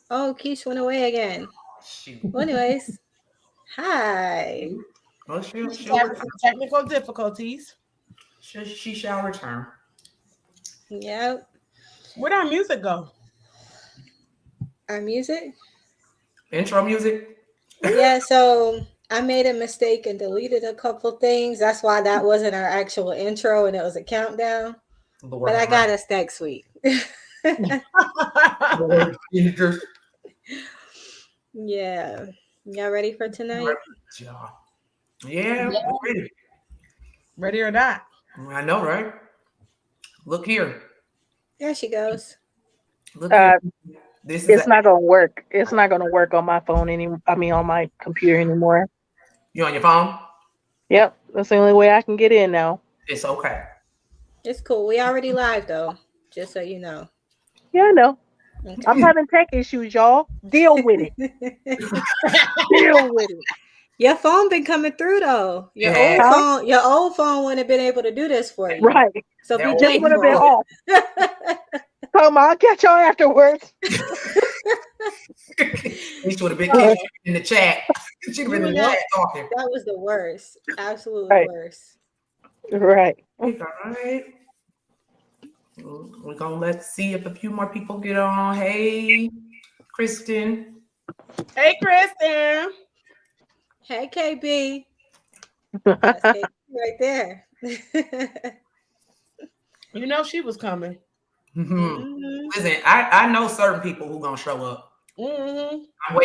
Oh, Keish went away again. Shoot. Well, anyways, hi. Well, She's she'll having return. some technical difficulties. She shall return. Yep. Where'd our music go? Our music. Intro music. Yeah. So I made a mistake and deleted a couple things. That's why that wasn't our actual intro and it was a countdown. Lord But I have mercy. got us next week. Lord Jesus. Yeah. Y'all ready for tonight? Yeah. Yeah, Yeah, we're ready. ready or not. I know, right? Look here. There she goes. Look here. Uh, This is a, it's not gonna work. It's not gonna work on my phone anymore. I mean, on my computer anymore. you on your phone? Yep, that's the only way I can get in now. It's okay. It's cool. We already live though, just so you know. Yeah, I know. I'm Okay. having tech issues, y'all. Deal with it. Deal with it. Your phone been coming through though. It has Huh? Your old phone wouldn't have been able to do this for you. Right. So that be old Just would have been thankful. keyboard. off. Come on, I'll catch y'all afterwards. He should have been Uh, kicking in the chat. She'd have been You in and the chat that talking. that was the worst. Absolutely right. worst. Right. All right. We're gonna let's see if a few more people get on. Hey, Kristen. Hey, Kristen. Hey KB. That's KB right there. You know she was coming. Mhm. hmm Listen, I know certain people who gonna show up. Mm-hmm. I'm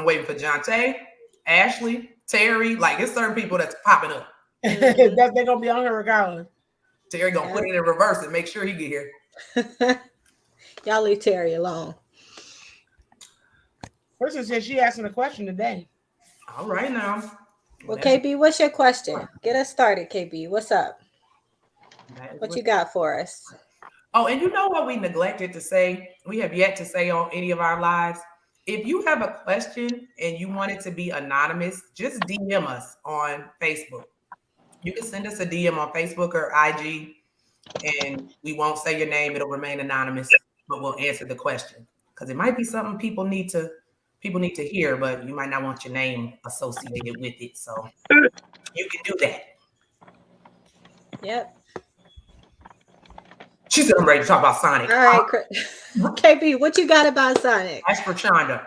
waiting for Jonte, Ashley, Terry. Like it's certain people that's popping up. hmm That they're gonna be on here regardless. Terry gonna put Yep. it in reverse and make sure he get here. Y'all leave Terry alone. Kristen said she asking a question today. All right now. Well, Well, KB, what's your question? Get us started, KB. What's up? that is What what. you got for us? Oh, and you know what we neglected to say? We have yet to say on any of our lives. If you have a question and you want it to be anonymous, just DM us on Facebook. You can send us a DM on Facebook or IG, and we won't say your name. It'll remain anonymous, but we'll answer the question because it might be something people need to hear, but you might not want your name associated with it. So you can do that. Yep. She said, "I'm ready to talk about Sonic." All right, KB, what you got about Sonic? That's for Chonda.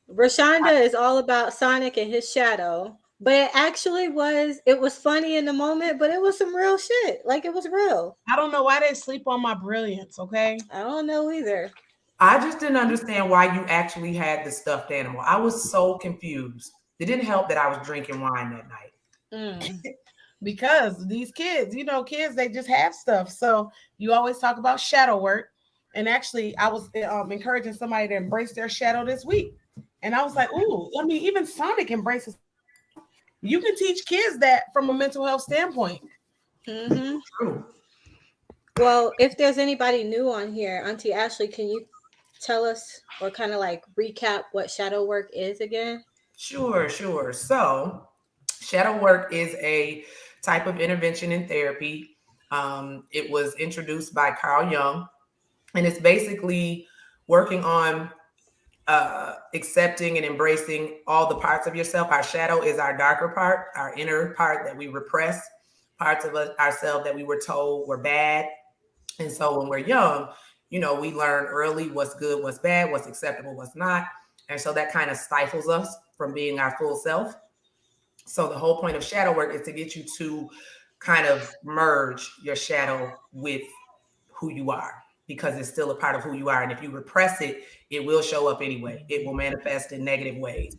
Rashonda is all about Sonic and his shadow. But it was funny in the moment, but it was some real shit. Like it was real. I don't know why they sleep on my brilliance, okay? I don't know either. I just didn't understand why you actually had the stuffed animal. I was so confused. It didn't help that I was drinking wine that night. Mm. Because these kids, kids, they just have stuff. So you always talk about shadow work. And actually, I was encouraging somebody to embrace their shadow this week. And I was like, ooh, I mean, even Sonic embraces. You can teach kids that from a mental health standpoint. hmm True. Well, if there's anybody new on here, Auntie Ashley, can you tell us or kind of like recap what shadow work is again? Sure, sure. So, shadow work is a type of intervention in therapy. It was introduced by Carl Jung, and it's basically working on accepting and embracing all the parts of yourself. Our shadow is our darker part, our inner part that we repress, parts of ourselves that we were told were bad. And so when we're young, we learn early what's good, what's bad, what's acceptable, what's not. And so that kind of stifles us from being our full self. So the whole point of shadow work is to get you to kind of merge your shadow with who you are because it's still a part of who you are. And if you repress it, it will show up anyway. It will manifest in negative ways.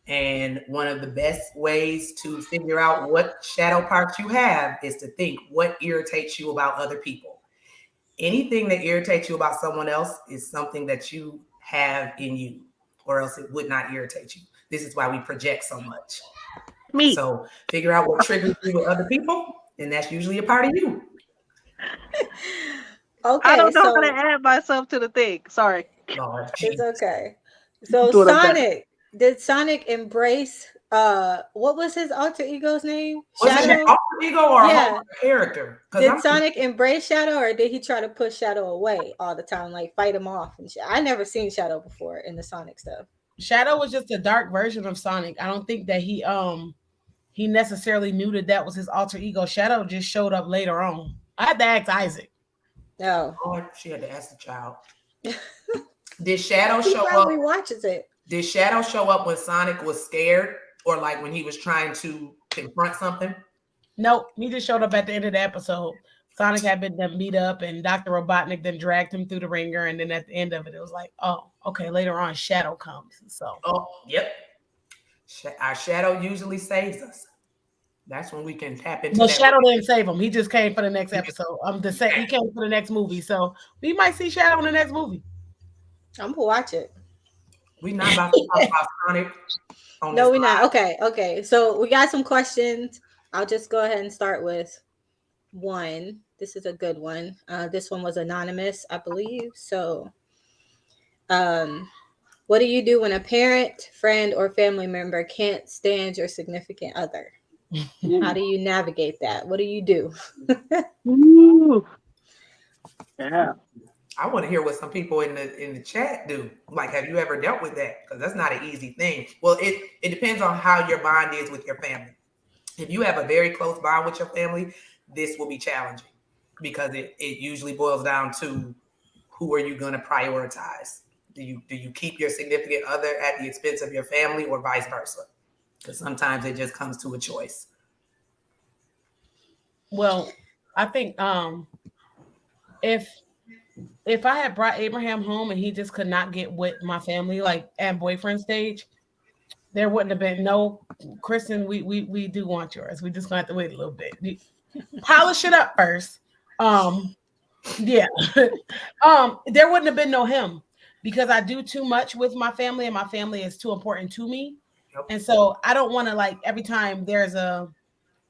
And one of the best ways to figure out what shadow parts you have is to think what irritates you about other people. Anything that irritates you about someone else is something that you have in you, or else it would not irritate you. This is why we project so much. Me. So figure out what triggers you with other people, and that's usually a part of you. I Okay, don't know how to so add myself to the thing. Sorry. Lord it's Jesus. okay. I'm So doing a better. Sonic. Did Sonic embrace what was his alter ego's name? Was it an Shadow? alter ego or a Yeah. whole character? Because Did I'm Sonic embrace Shadow or did he try to push Shadow away all the time, like fight him off and shit? I never seen Shadow before in the Sonic stuff. Shadow was just a dark version of Sonic. I don't think that he necessarily knew that that was his alter ego. Shadow just showed up later on. I had to ask Isaac. No. Lord, she had to ask the child. Did Shadow He show probably up? watches it. Did Shadow show up when Sonic was scared, or like when he was trying to confront something? Nope, he just showed up at the end of the episode. Sonic had been them beat up, and Dr. Robotnik then dragged him through the ringer. And then at the end of it, it was like, oh, okay. Later on, Shadow comes. So, Oh, yep. Our Shadow usually saves us. That's when we can tap into no, that. Shadow didn't save him. He just came for the next episode. He came for the next movie. So we might see Shadow in the next movie. I'm gonna watch it. We're not about to talk about Sonic. No, we're not. Okay. So we got some questions. I'll just go ahead and start with one. This is a good one. This one was anonymous, I believe. So, what do you do when a parent, friend, or family member can't stand your significant other? How do you navigate that? What do you do? Ooh. Yeah. I want to hear what some people in the chat do. Like, have you ever dealt with that? Because that's not an easy thing. Well, it depends on how your bond is with your family. If you have a very close bond with your family, this will be challenging because it usually boils down to who are you going to prioritize? Do you keep your significant other at the expense of your family or vice versa? Because sometimes it just comes to a choice. Well, I think if I had brought Abraham home and he just could not get with my family, like at boyfriend stage, there wouldn't have been no Kristen. We do want yours. We just gonna have to wait a little bit. Polish it up first. Yeah. There wouldn't have been no him because I do too much with my family and my family is too important to me. Yep. And so I don't want to like every time there's a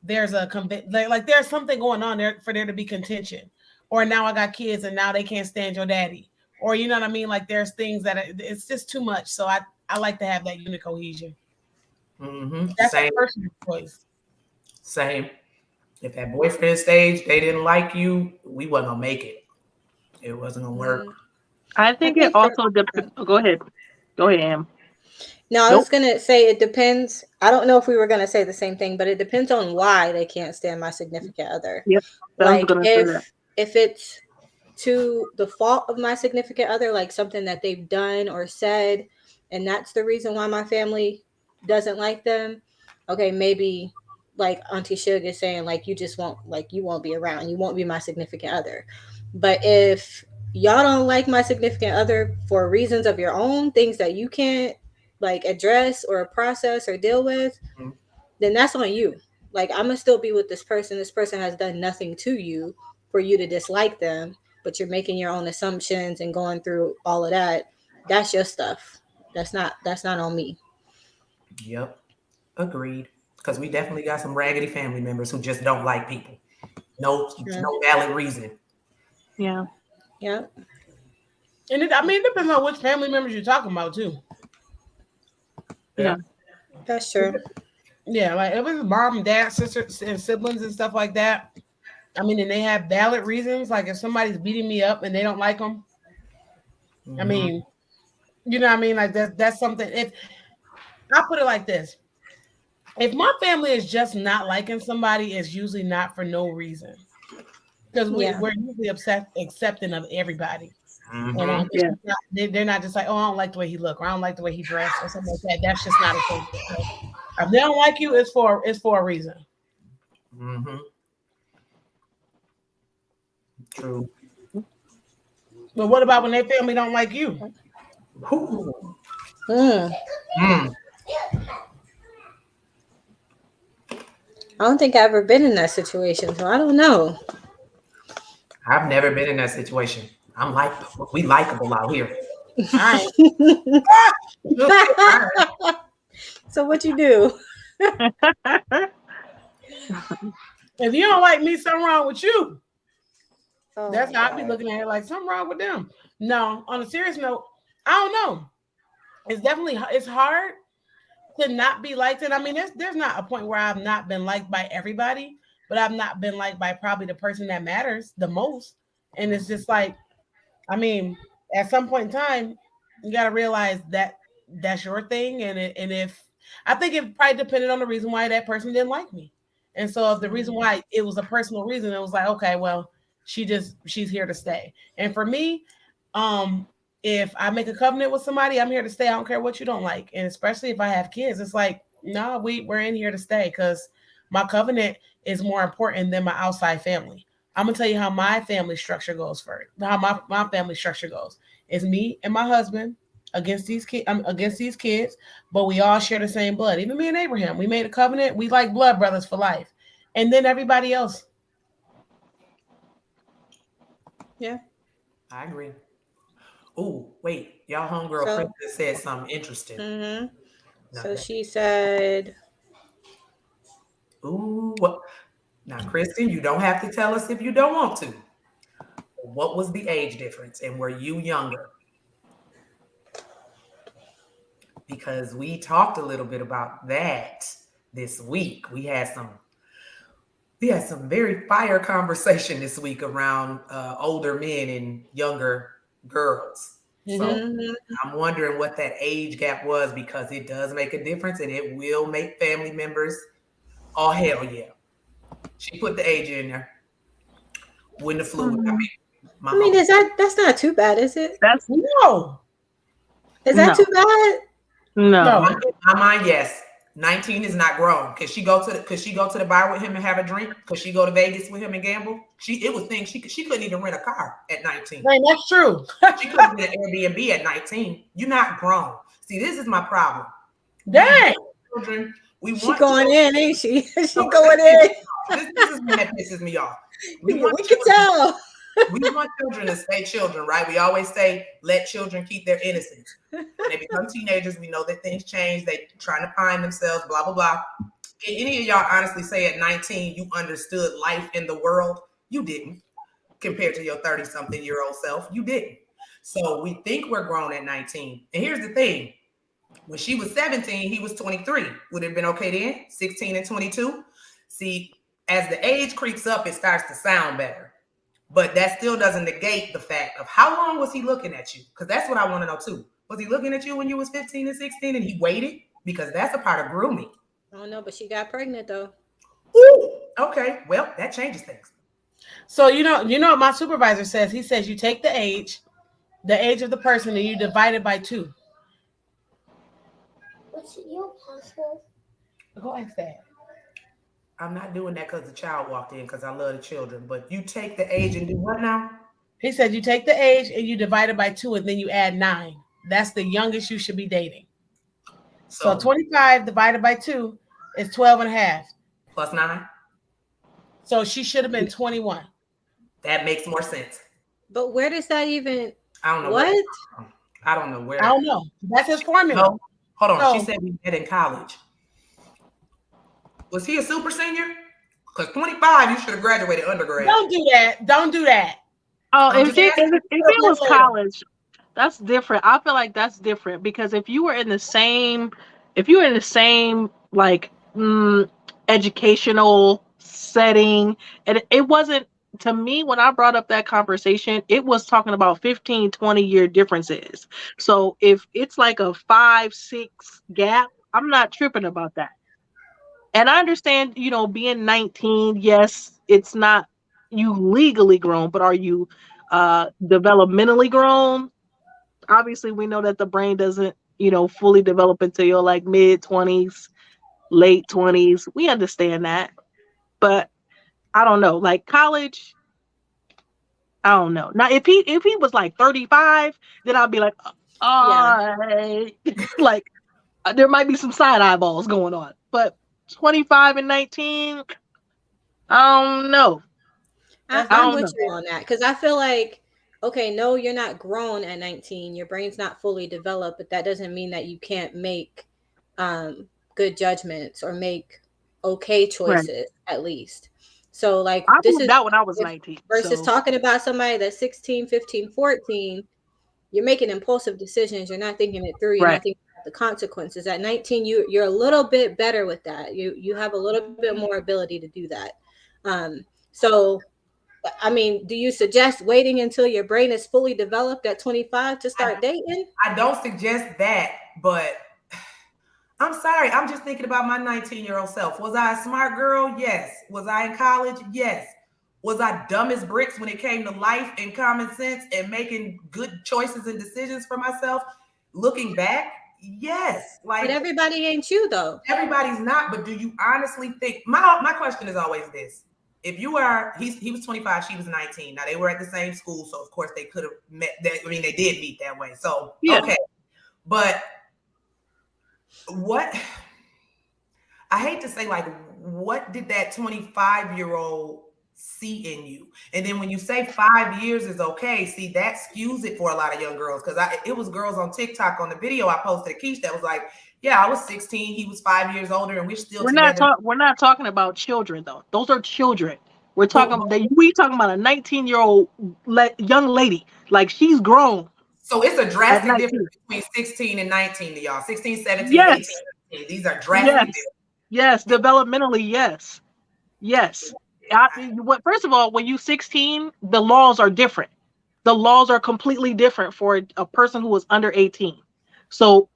like there's something going on there for there to be contention. Or now I got kids and now they can't stand your daddy. Or you know what I mean? Like there's things that it's just too much. So I like to have that unit cohesion. Mm-hmm. That's Same. a personal choice. Same. If at boyfriend stage they didn't like you, we wasn't gonna make it. It wasn't gonna work. I think it also depends. Go ahead. Go ahead, Am. No, I was gonna say it depends. I don't know if we were gonna say the same thing, but it depends on why they can't stand my significant other. Yep. Like if it's to the fault of my significant other, like something that they've done or said, and that's the reason why my family doesn't like them. Okay, maybe like Auntie Suge is saying, like you just won't, like you won't be around, you won't be my significant other. But if y'all don't like my significant other for reasons of your own, things that you can't like address or process or deal with, then that's on you. Like I'm gonna still be with this person. This person has done nothing to you for you to dislike them, but you're making your own assumptions and going through all of that. That's your stuff. That's not on me. Yep. Agreed. Because we definitely got some raggedy family members who just don't like people. No valid reason. Yeah. Yeah. And it depends on which family members you're talking about too. Yeah. That's true. Yeah, like if it's mom, dad, sisters, and siblings and stuff like that. I mean, and they have valid reasons. Like if somebody's beating me up and they don't like them, I mean, you know what I mean? Like that's something. If I put it like this, if my family is just not liking somebody, it's usually not for no reason. Because we're usually accepting of everybody. And they're not just like, oh, I don't like the way he look, or I don't like the way he dressed, or something like that. That's just not a thing. So if they don't like you, it's for a reason. Mm-hmm. True. But what about when their family don't like you? I don't think I've ever been in that situation, so I don't know. I've never been in that situation. We likable out here. All right. So what you do? If you don't like me, something wrong with you. Oh, that's how I be looking at it, like something wrong with them. No, on a serious note, I don't know. It's hard to not be liked. And I mean, there's not a point where I've not been liked by everybody, but I've not been liked by probably the person that matters the most. And it's just like, I mean, at some point in time, you got to realize that that's your thing. And if I think it probably depended on the reason why that person didn't like me. And so if the reason why it was a personal reason, it was like, okay, well, she's here to stay. And for me, um, if I make a covenant with somebody, I'm here to stay. I don't care what you don't like. And especially if I have kids, it's like, no, we're in here to stay because my covenant is more important than my outside family. I'm gonna tell you how my family structure goes first. How my family structure goes. It's me and my husband against these kids. Against these kids, but we all share the same blood. Even me and Abraham, we made a covenant. We like blood brothers for life. And then everybody else. Yeah. I agree. Oh, wait. Y'all homegirl So, Princess said something interesting. Now so she said, ooh, what? Now, Kristen, you don't have to tell us if you don't want to. What was the age difference, and were you younger? Because we talked a little bit about that this week. We had some very fire conversation this week around older men and younger girls. So I'm wondering what that age gap was because it does make a difference and it will make family members. Oh hell yeah! She put the age in there. Wouldn't have flew. I mean, that's not too bad, is it? That's No. Is that too bad? no. In my mind, yes. 19 is not grown. Could she go to the bar with him and have a drink? Could she go to Vegas with him and gamble? It was things she couldn't even rent a car at 19. Right, that's true. She couldn't get an Airbnb at 19. You're not grown. See, this is my problem. Dang. Children, She going in, ain't she? She going in. This is when that pisses me off. We can tell. We want children to stay children, right? We always say, let children keep their innocence. When they become teenagers, we know that things change. They trying to find themselves, blah, blah, blah. Can any of y'all honestly say at 19 you understood life in the world? You didn't. Compared to your 30-something-year-old self, you didn't. So we think we're grown at 19. And here's the thing. When she was 17, he was 23. Would it have been okay then? 16 and 22? See, as the age creeps up, it starts to sound better. But that still doesn't negate the fact of how long was he looking at you? Because that's what I want to know too. Was he looking at you when you was 15 and 16 and he waited? Because that's a part of grooming. I don't know, but she got pregnant though. Ooh, okay. Well, that changes things. So you know what my supervisor says? He says you take the age of the person, and you divide it by 2. What's your password? Go ask that. I'm not doing that because the child walked in because I love the children. But you take the age and do what now? He said you take the age and you divide it by 2, and then you add 9. That's the youngest you should be dating. So 25 divided by 2 is 12 and a half. Plus 9? So she should have been 21. That makes more sense. But where does that even? I don't know. What? I don't know where. I don't know. That's his formula. No, hold on. So, she said we met in college. Was he a super senior? Because 25, you should have graduated undergrad. Don't do that. Don't do that. Oh, if it was college, that's different. I feel like that's different because if you were in the same like educational setting, and it wasn't, to me, when I brought up that conversation, it was talking about 15, 20-year differences. So if it's like a 5-6 gap, I'm not tripping about that. And I understand, being 19, yes, it's not you legally grown, but are you developmentally grown? Obviously, we know that the brain doesn't, fully develop until you're like mid-20s, late 20s. We understand that. But I don't know, like college, I don't know. Now, if he was like 35, then I'd be like, like there might be some side eyeballs going on. But 25 and 19, I don't know. I'm with you on that because I feel like, okay, no, you're not grown at 19. Your brain's not fully developed, but that doesn't mean that you can't make good judgments or make okay choices, at least. So like I moved out when I was 19. Versus talking about somebody that's 16, 15, 14, you're making impulsive decisions. You're not thinking it through. You're not thinking the consequences. At 19, you're a little bit better with that. You have a little bit more ability to do that. So I mean, do you suggest waiting until your brain is fully developed at 25 to start dating? I don't suggest that, but I'm sorry. I'm just thinking about my 19-year-old self. Was I a smart girl? Yes. Was I in college? Yes. Was I dumb as bricks when it came to life and common sense and making good choices and decisions for myself? Looking back, yes. But Like everybody ain't you though. everybody's not, but do you honestly think my question is always this. If you are he was 25, she was 19. Now they were at the same school, so of course they could have met that. I mean, they did meet that way. So Yeah. okay. But what I hate to say, like, what did that 25-year-old see in you? And then when you say 5 years is okay, see, that skews it for a lot of young girls. Because it was girls on TikTok on the video I posted to Keish that was like, yeah, I was 16, he was 5 years older, and we're still together. We're not talking about children though. Those are children. We're But, talking we talking about a 19-year-old young lady. Like she's grown so it's a at drastic difference 19. between 16 and 19 to y'all. 16, 17, 18, Yes. 19. These are drastic Yes. differences. Yes, developmentally, yes. Yes. First of all, when you 16, the laws are different. The laws are completely different for a person who was under 18. So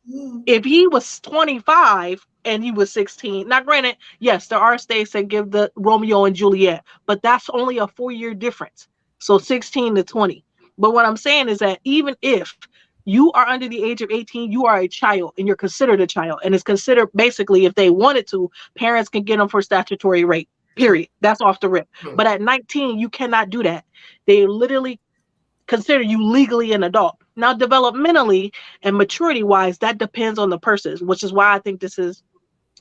if he was 25 and he was 16, now granted, yes, there are states that give the Romeo and Juliet, but that's only a 4-year difference. So 16 to 20. But what I'm saying is that even if you are under the age of 18, you are a child and you're considered a child. And it's considered basically, if they wanted to, parents can get them for statutory rape. Period. That's off the rip. But at 19, you cannot do that. They literally consider you legally an adult. Now, developmentally and maturity wise, that depends on the person, which is why I think this is,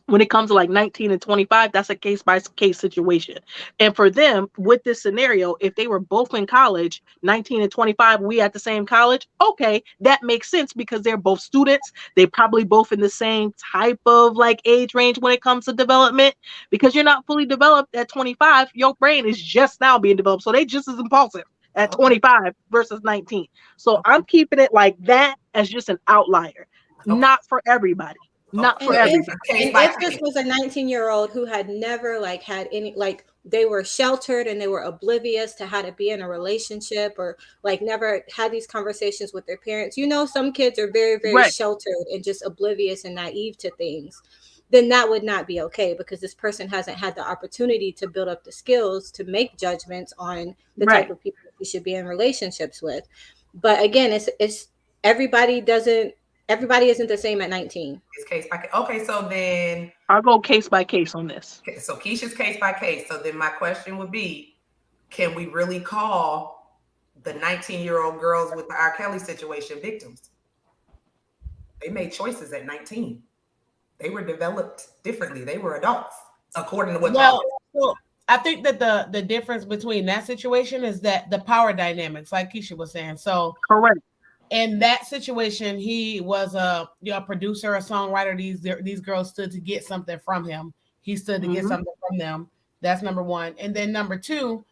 when it comes to like 19 and 25, that's a case by case situation. And for them, with this scenario, if they were both in college, 19 and 25, we at the same college, okay, that makes sense because they're both students. They probably both in the same type of like age range when it comes to development, because you're not fully developed at 25. Your brain is just now being developed. So they just as impulsive at 25 versus 19. So I'm keeping it like that as just an outlier, not for everybody. Not And for if everybody. this was a 19-year-old who had never like had any, like they were sheltered and they were oblivious to how to be in a relationship, or like never had these conversations with their parents. You know, some kids are very, very Right. sheltered and just oblivious and naive to things. Then that would not be okay, because this person hasn't had the opportunity to build up the skills to make judgments on the type Right. of people you should be in relationships with. But again, it's everybody doesn't everybody isn't the same at 19. It's case by case. Okay, so then I'll go case by case on this. so Keisha's case by case. So then my question would be, can we really call the 19-year-old girls with the R. Kelly situation victims? They made choices at 19. They were developed differently. They were adults, according to what y'all. So I think that the difference between that situation is that the power dynamics, like Keisha was saying. So Correct. in that situation, he was a producer, a songwriter. These girls stood to get something from him. He stood to get something from them. That's number one. And then number two,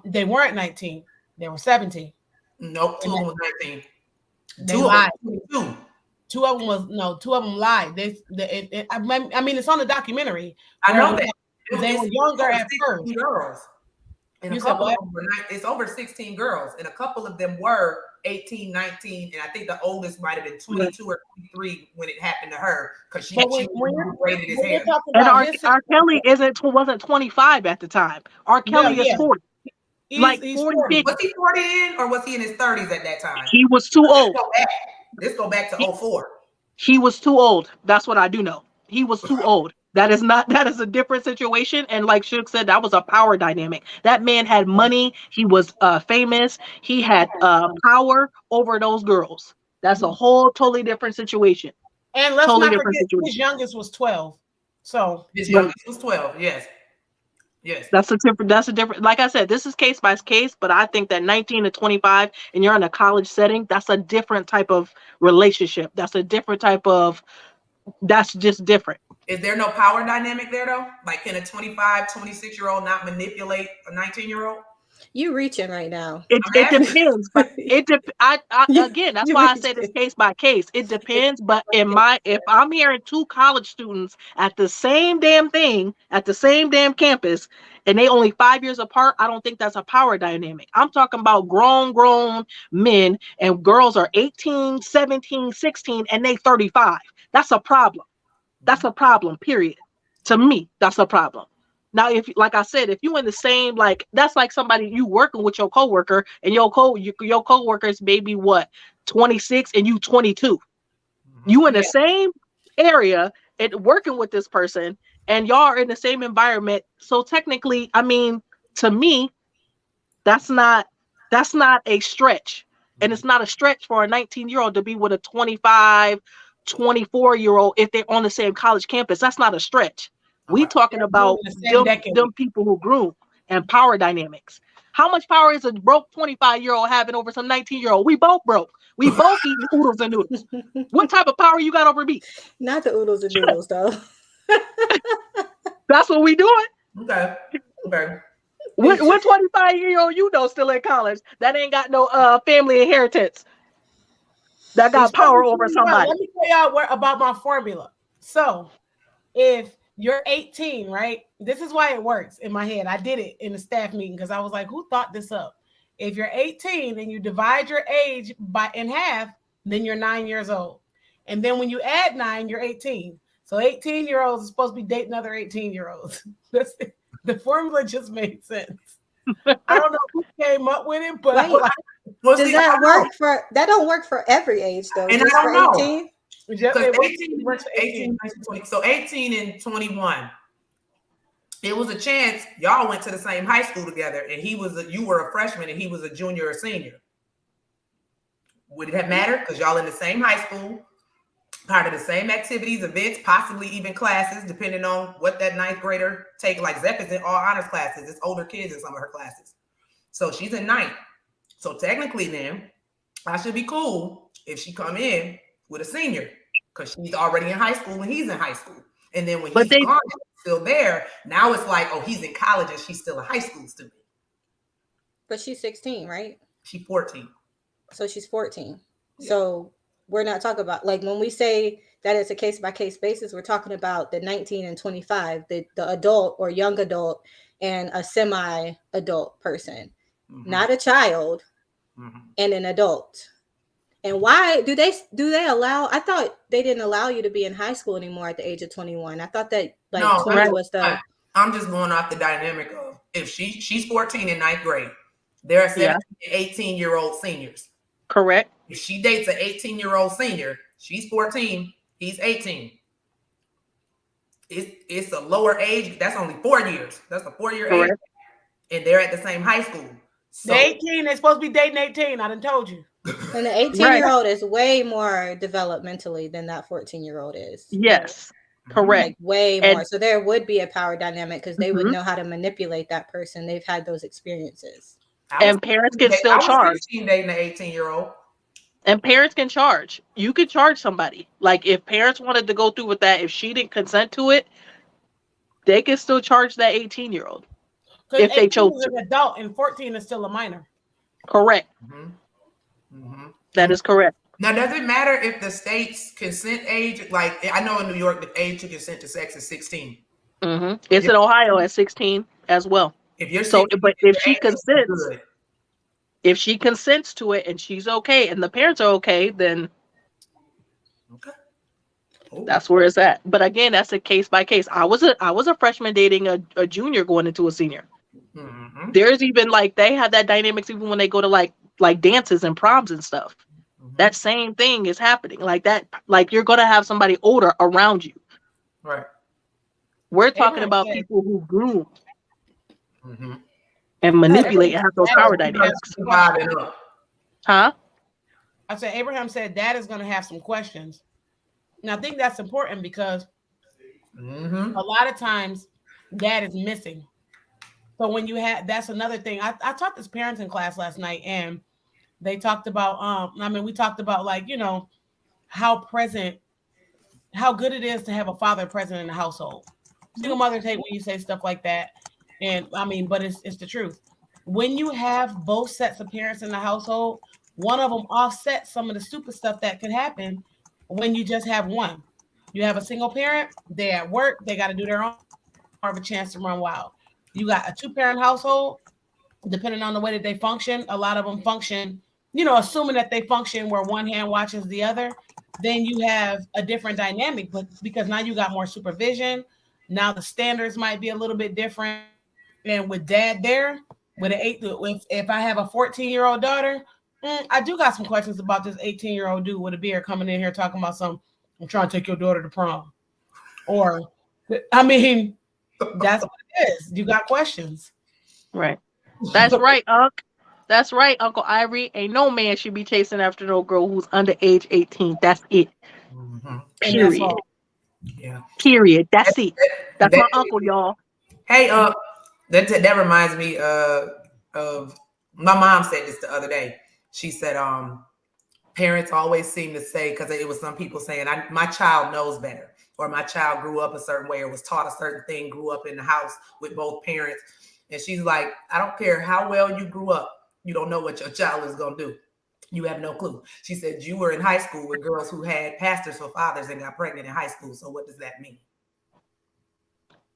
they weren't 19. They were 17. Nope, two of them was 19. They lied. Two. Two of them lied. I mean, it's on the documentary. I know that. They were younger at first. Girls. And a couple of them were it's over 16 girls, and a couple of them were 18, 19, and I think the oldest might have been 22 or 23 when it happened to her, because she braided his hair. And R. Kelly wasn't 25 at the time. R. Kelly is 40. He's 40. Was he 40 in, or was he in his 30s at that time? He was too old. Let's go back to 04. He was too old. That's what I do know. He was too old. That is a different situation. And like Shook said, that was a power dynamic. That man had money. He was famous. He had power over those girls. That's a whole totally different situation. And let's not forget, his youngest was 12. So his youngest was 12. Yes. Yes. That's a different, like I said, this is case by case, but I think that 19 to 25 and you're in a college setting, that's a different type of relationship. That's just different. Is there no power dynamic there though? Like, can a 25, 26-year-old not manipulate a 19-year-old? You reaching right now. I'm It asking. depends, but I you, again, that's you why I said it's reaching. case by case. It depends, but if I'm hearing two college students at the same damn thing at the same damn campus and they only 5 years apart, I don't think that's a power dynamic. I'm talking about grown men and girls are 18, 17, 16 and they 35. That's a problem. That's a problem, period. To me, that's a problem. Now, if like I said, if you in the same like that's like somebody you working with your coworker and your coworkers maybe what 26 and you 22. You in the Yeah. same area and working with this person and y'all are in the same environment. So technically, I mean, to me, that's not that's not a stretch. And it's not a stretch for a 19-year-old to be with a 25, 24-year-old if they're on the same college campus. That's not a stretch. We Okay. talking They're doing about the same them decade. them people who groom and power dynamics. How much power is a broke 25-year-old having over some 19-year-old? We both broke. We both eating oodles and noodles. What type of power you got over me? Not the oodles and noodles though. That's what we doing. Okay. Okay. What 25-year-old you know still in college that ain't got no family inheritance that It's got power over somebody? Let me tell y'all about my formula. So if you're 18, right? This is why it works in my head. I did it in the staff meeting because I was like, who thought this up? If you're 18 and you divide your age by in half, then you're 9 years old. And then when you add 9, you're 18. So 18-year-olds are supposed to be dating other 18-year-olds. The formula just made sense. I don't know who came up with it, but I Wait, like Well, does see, I that know, work for that don't work for every age though, and just I for don't know 18? because it works, 18, it works for 18, 18. 19, 20. So 18 and 21. It was a chance y'all went to the same high school together, and you were a freshman and he was a junior or senior. Would it have mattered? Because y'all in the same high school, part of the same activities, events, possibly even classes, depending on what that ninth grader take. Like Zeph is in all honors classes. It's older kids in some of her classes. So she's in ninth. So technically then, I should be cool if she come in with a senior because she's already in high school and he's in high school. And then when But he's they gone, still there. Now it's like, oh, he's in college and she's still a high school student. But she's 16, right? She's 14. So she's 14. Yeah. So we're not talking about like when we say that it's a case by case basis, we're talking about the 19 and 25, the adult or young adult and a semi adult person, not a child and an adult. And why do they allow? I thought they didn't allow you to be in high school anymore at the age of 21. I thought that like No, 20 was the. I'm just going off the dynamic of if she's 14 in ninth grade, there are 17 and 18-year-old seniors. correct. If she dates an 18-year-old senior, she's 14, he's 18. It's a lower age. That's only 4 years. That's a 4-year age. Correct. And they're at the same high school. So The 18, they're supposed to be dating 18. I done told you. And the 18-year-old is way more developmentally than that 14-year-old is. Yes. Correct. Like way And- more. So there would be a power dynamic because they would know how to manipulate that person. They've had those experiences. And parents can still charge. 16 dating an 18-year-old. And parents can charge. You could charge somebody. Like if parents wanted to go through with that, if she didn't consent to it, they can still charge that 18-year-old if they chose is to. an adult and 14 is still a minor. Correct. That is correct. Now, does it matter if the state's consent age? Like I know in New York, the age to consent to sex is 16. It's in Ohio at 16 as well. If you're so, 16, but if she consents, good. if she consents to it and she's okay and the parents are okay, then that's where it's at. But again, that's a case by case. I was a freshman dating a junior going into a senior. There's even like they have that dynamics even when they go to like dances and proms and stuff. That same thing is happening. Like that, like you're gonna have somebody older around you. Right. We're talking about people who groom and manipulate and have those power dynamics. Huh? I said Abraham said dad is gonna have some questions. And I think that's important because a lot of times dad is missing. So when you have, that's another thing. I taught this parenting class last night and they talked about, we talked about like, how good it is to have a father present in the household. Single mothers hate when you say stuff like that. And but it's the truth. when you have both sets of parents in the household, one of them offsets some of the stupid stuff that could happen when you just have one. You have a single parent, they're at work, they got to do their own, more of a chance to run wild. You got a two-parent household, depending on the way that they function, a lot of them function, assuming that they function where one hand watches the other, then you have a different dynamic. But because now you got more supervision, now the standards might be a little bit different. And with dad there, with an if I have a 14-year-old daughter, I do got some questions about this 18-year-old dude with a beard coming in here talking about some. I'm trying to take your daughter to prom, or I mean, that's what it is. You got questions, Right. That's right, Unc. That's right, Uncle Ivory. Ain't no man should be chasing after no girl who's under age 18. That's it. Mm-hmm. and that's Period. all. Yeah. Period. That's it. That's That, my uncle, y'all. hey, that reminds me of my mom said this the other day. She said, parents always seem to say, because it was some people saying, my child knows better, or my child grew up a certain way, or was taught a certain thing, grew up in the house with both parents. And she's like, I don't care how well you grew up, you don't know what your child is going to do. You have no clue. She said you were in high school with girls who had pastors for fathers and got pregnant in high school. So what does that mean?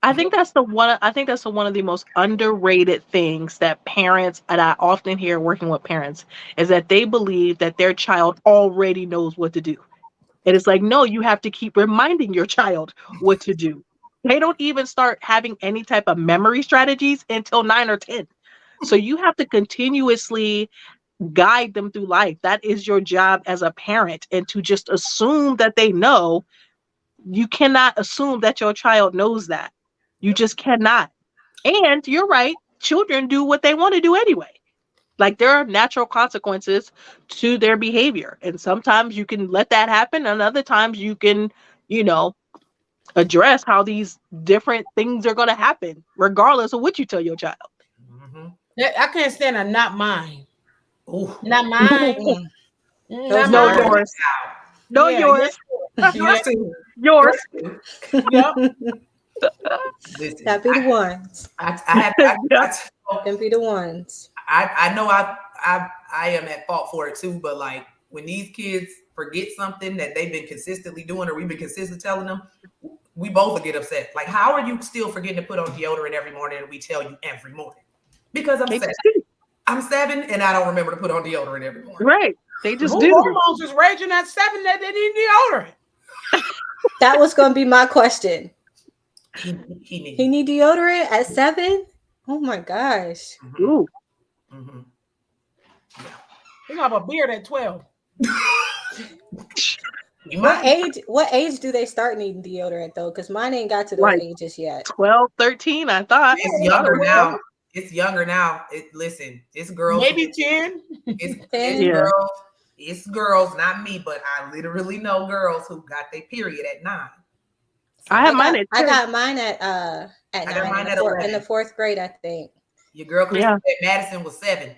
I think that's the one. I think that's the one of the most underrated things that parents, and I often hear working with parents, is that they believe that their child already knows what to do. And it's like, no, you have to keep reminding your child what to do. They don't even start having any type of memory strategies until 9 or 10. So you have to continuously guide them through life. That is your job as a parent. And to just assume that they know, you cannot assume that your child knows that. You just cannot. And you're right, children do what they want to do anyway. Like there are natural consequences to their behavior. And sometimes you can let that happen, and other times you can, you know, address how these different things are going to happen, regardless of what you tell your child. Mm-hmm. I can't stand a not mine. Ooh. Not mine. Mm. Not Those No, are mine. yours. No, Yeah, yours. yeah, Yours too. Yours. yep. Listen, that be the ones. I have Yeah. Them be the ones. I know I am at fault for it too, but like when these kids forget something that they've been consistently doing, or we've been consistently telling them, we both will get upset. Like, how are you still forgetting to put on deodorant every morning, and we tell you every morning? Because I'm They seven. just do. I'm 7 and I don't remember to put on deodorant every morning. Right. They just Who do. hormones is raging at 7 that they need deodorant? That was going to be my question. He He need deodorant at 7? Oh my gosh. Mm-hmm. Ooh. Mm-hmm. He have a beard at 12. What age do they start needing deodorant though? Because mine ain't got to those Like ages yet. 12, 13, I thought. It's Yeah, younger well, now. It's younger now. Listen, it's girls. maybe 10. It's 10? Yeah. girls. It's girls, not me, but I literally know girls who got their period at 9. So I have mine at 10. I got mine at 9 got mine at in the 4th grade, I think. your girl Christy Yeah. at Madison was 7.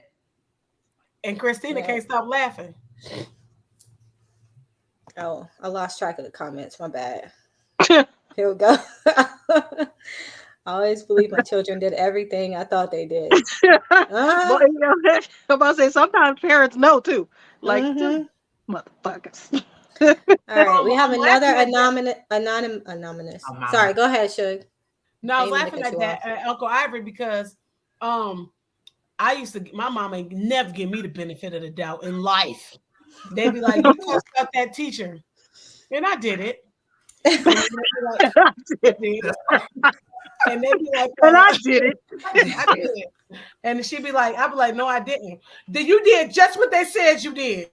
And Christina Yeah. can't stop laughing. Oh, I lost track of the comments. My bad. Here we go. I always believe my children did everything I thought they did. Well, you know, I'm about to say sometimes parents know too. Like Mhm. motherfuckers. All right, we have I'm another laughing at anonymous. Sorry, go ahead, Shug. No, I was Ain't mean to laughing cut at you that at Uncle Ivory because I used to, my mom ain't never give me the benefit of the doubt in life. They'd be like, you cussed out that teacher. And I did it. And they'd be like, and they'd be like, And I did it. I did it. And she'd be like, I'd be like, no, I didn't. Then you did just what they said you did.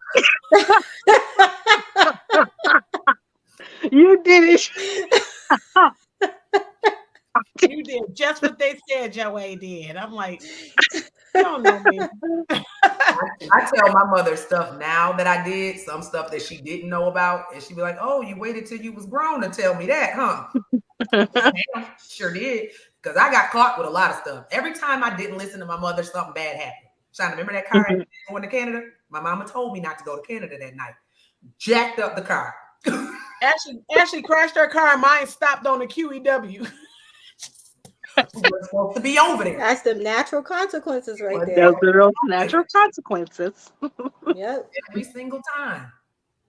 You did it. You did just what they said your way did. I'm like, you don't know me. I tell my mother stuff now that I did, some stuff that she didn't know about, and she'd be like, "Oh, you waited till you was grown to tell me that, huh?" Damn, sure did, because I got caught with a lot of stuff. Every time I didn't listen to my mother, something bad happened. Trying to remember that car accident going to Canada? My mama told me not to go to Canada that night. Jacked up the car. Ashley crashed her car and mine stopped on the QEW. We're supposed to be over there. That's the natural consequences right But there. Those are those natural consequences. Yep. every single time.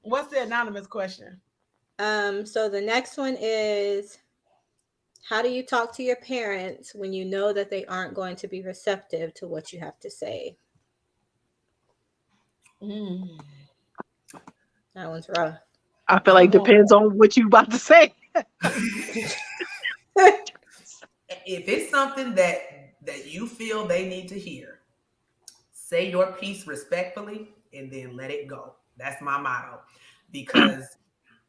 What's the anonymous question? So the next one is, how do you talk to your parents when you know that they aren't going to be receptive to what you have to say? Mm. That one's rough. I feel I'm like going. depends on what you about to say. If it's something that you feel they need to hear, say your piece respectfully and then let it go. That's my motto. Because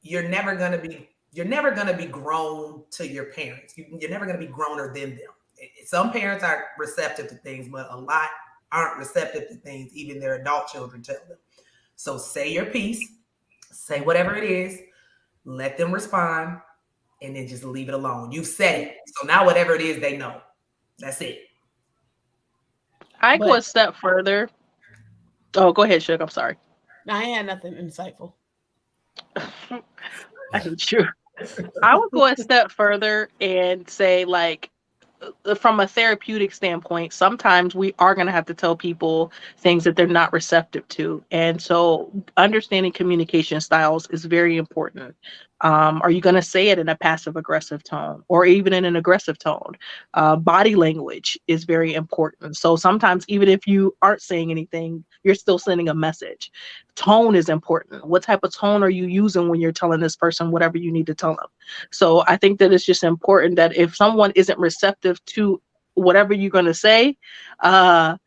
you're never gonna be grown to your parents. You're never gonna be growner than them. Some parents are receptive to things, but a lot aren't receptive to things even their adult children tell them. So say your piece, say whatever it is, let them respond, and then just leave it alone. You've said it. So now whatever it is, they know. That's it. I go But a step further. Oh, go ahead, Suge. I'm sorry. I ain't had nothing insightful. I hate you. I would go a step further and say, like, from a therapeutic standpoint, sometimes we are going to have to tell people things that they're not receptive to. And so understanding communication styles is very important. Are you going to say it in a passive aggressive tone or even in an aggressive tone? Body language is very important. So sometimes, even if you aren't saying anything, you're still sending a message. Tone is important. What type of tone are you using when you're telling this person whatever you need to tell them? So I think that it's just important that if someone isn't receptive to whatever you're going to say, uh,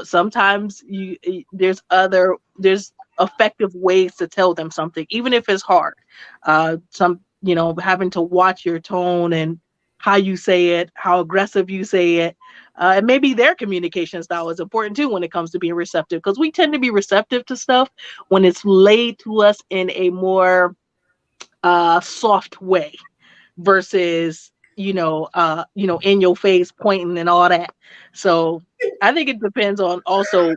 sometimes there's effective ways to tell them something, even if it's hard. Having to watch your tone and how you say it, how aggressive you say it. And maybe their communication style is important too when it comes to being receptive, because we tend to be receptive to stuff when it's laid to us in a more soft way versus in your face pointing and all that. So I think it depends on also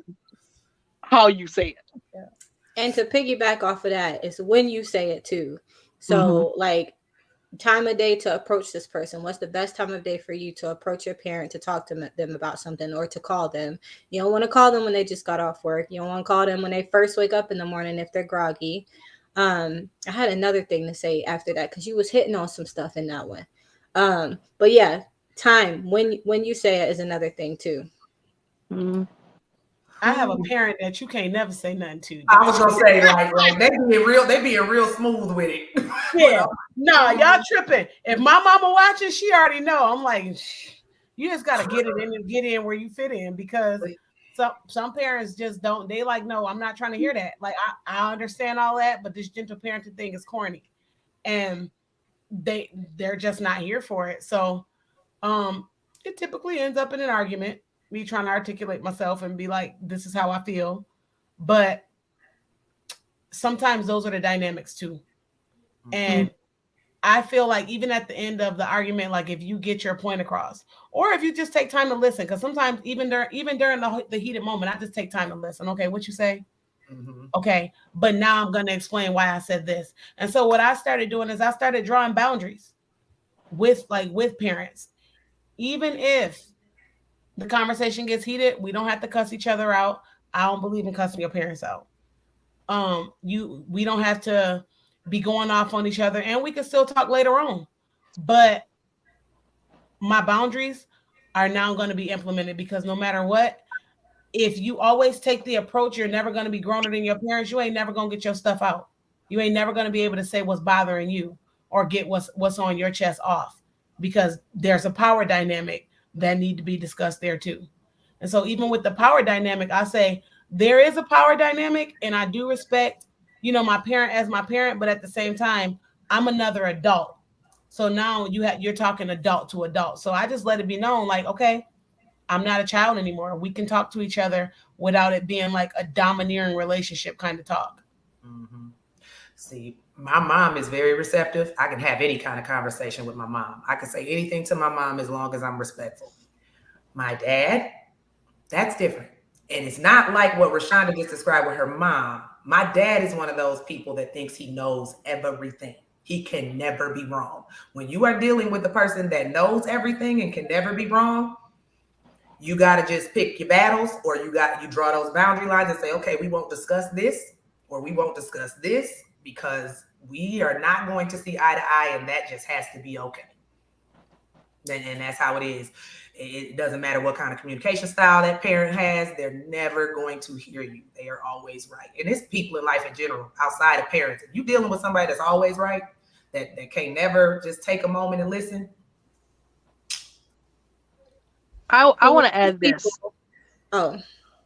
how you say it. And to piggyback off of that, it's when you say it too. Mm-hmm. So, like, time of day to approach this person. What's the best time of day for you to approach your parent to talk to them about something or to call them? You don't want to call them when they just got off work. You don't want to call them when they first wake up in the morning if they're groggy. I had another thing to say after that because you was hitting on some stuff in that one. But yeah, time when you say it is another thing too. Mm-hmm. I have a parent that you can't never say nothing to. I was gonna say like they being real smooth with it. But Yeah, no, y'all tripping. If my mama watching, she already know. I'm like, you just gotta get it in and get in where you fit in because some parents just don't. They like, no, I'm not trying to hear that. Like, I understand all that, but this gentle parenting thing is corny, and they're just not here for it. So, um, it typically ends up in an argument. Me trying to articulate myself and be like, this is how I feel, but sometimes those are the dynamics too, Mhm. and I feel like even at the end of the argument, like if you get your point across, or if you just take time to listen, because sometimes even during the heated moment, I just take time to listen. Okay, what you say? Mhm. Okay, but now I'm gonna explain why I said this. And so what I started doing is I started drawing boundaries with parents. Even if the conversation gets heated, we don't have to cuss each other out. I don't believe in cussing your parents out. We don't have to be going off on each other, and we can still talk later on. But my boundaries are now going to be implemented because no matter what, if you always take the approach, you're never going to be growner than your parents. You ain't never going to get your stuff out. You ain't never going to be able to say what's bothering you or get what's on your chest off because there's a power dynamic that need to be discussed there too. And so even with the power dynamic, I say there is a power dynamic and I do respect, my parent as my parent, but at the same time, I'm another adult. So now you're talking adult to adult. So I just let it be known like, okay, I'm not a child anymore. We can talk to each other without it being like a domineering relationship kind of talk. Mhm. See, my mom is very receptive. I can have any kind of conversation with my mom. I can say anything to my mom as long as I'm respectful. My dad, that's different. And it's not like what Rashonda just described with her mom. My dad is one of those people that thinks he knows everything. he can never be wrong. When you are dealing with the person that knows everything and can never be wrong, you got to just pick your battles, or you draw those boundary lines and say, okay, we won't discuss this, or we won't discuss this, because we are not going to see eye to eye, and that just has to be okay. And that's how it is. It doesn't matter what kind of communication style that parent has, they're never going to hear you. They are always right. And it's people in life in general, outside of parents. If you're dealing with somebody that's always right, that can never just take a moment and listen. I But want with to those add people, this. oh,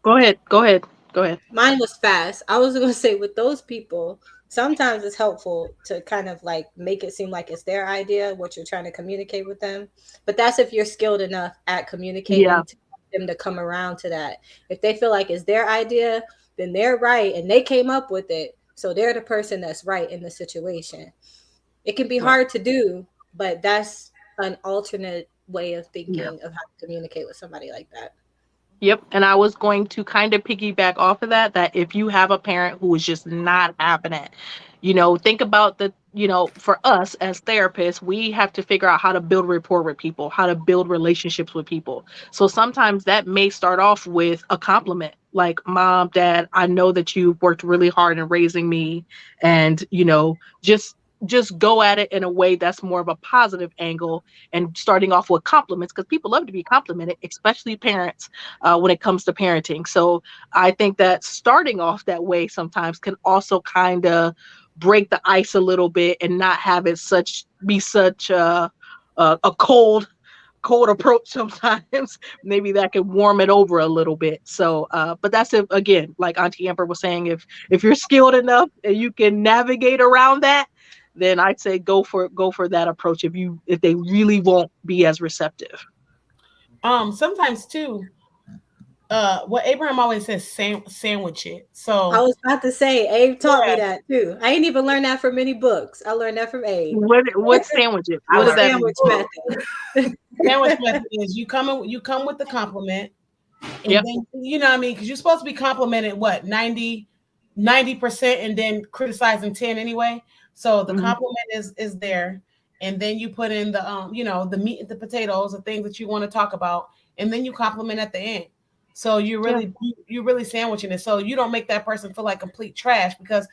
Go ahead. Go ahead. Go ahead. mine was fast. I was gonna say with those people, sometimes it's helpful to kind of like make it seem like it's their idea, what you're trying to communicate with them. But that's if you're skilled enough at Yeah. communicating to get them to come around to that. If they feel like it's their idea, then they're right and they came up with it. So they're the person that's right in the situation. It can be Right. hard to do, but that's an alternate way of Yeah. thinking of how to communicate with somebody like that. Yep. And I was going to kind of piggyback off of that, that if you have a parent who is just not having it, think about for us as therapists, we have to figure out how to build rapport with people, how to build relationships with people. So sometimes that may start off with a compliment, like, Mom, Dad, I know that you've worked really hard in raising me. And, just go at it in a way that's more of a positive angle, and starting off with compliments, because people love to be complimented, especially parents, when it comes to parenting. So I think that starting off that way sometimes can also kind of break the ice a little bit, and not have it be such a cold approach sometimes. Maybe that could warm it over a little bit. So but that's, if, again, like Auntie Amber was saying, if you're skilled enough and you can navigate around that, then I'd say go for that approach, if they really won't be as receptive. Sometimes too, what Abraham always says, sandwich it. I So was about to say, Abe taught me yeah, that too. I ain't even learned that from any books. I learned that from Abe. What sandwich it? I What The does learned that mean? sandwich method. sandwich method is you come with the compliment, and Yep. then you know what I mean, because you're supposed to be complimented what 90%, and then criticizing 10 anyway. So the Hmm. compliment is there, and then you put in the the meat, the potatoes, the things that you want to talk about, and then you compliment at the end. So Yeah. you're really sandwiching it, so you don't make that person feel like complete trash, because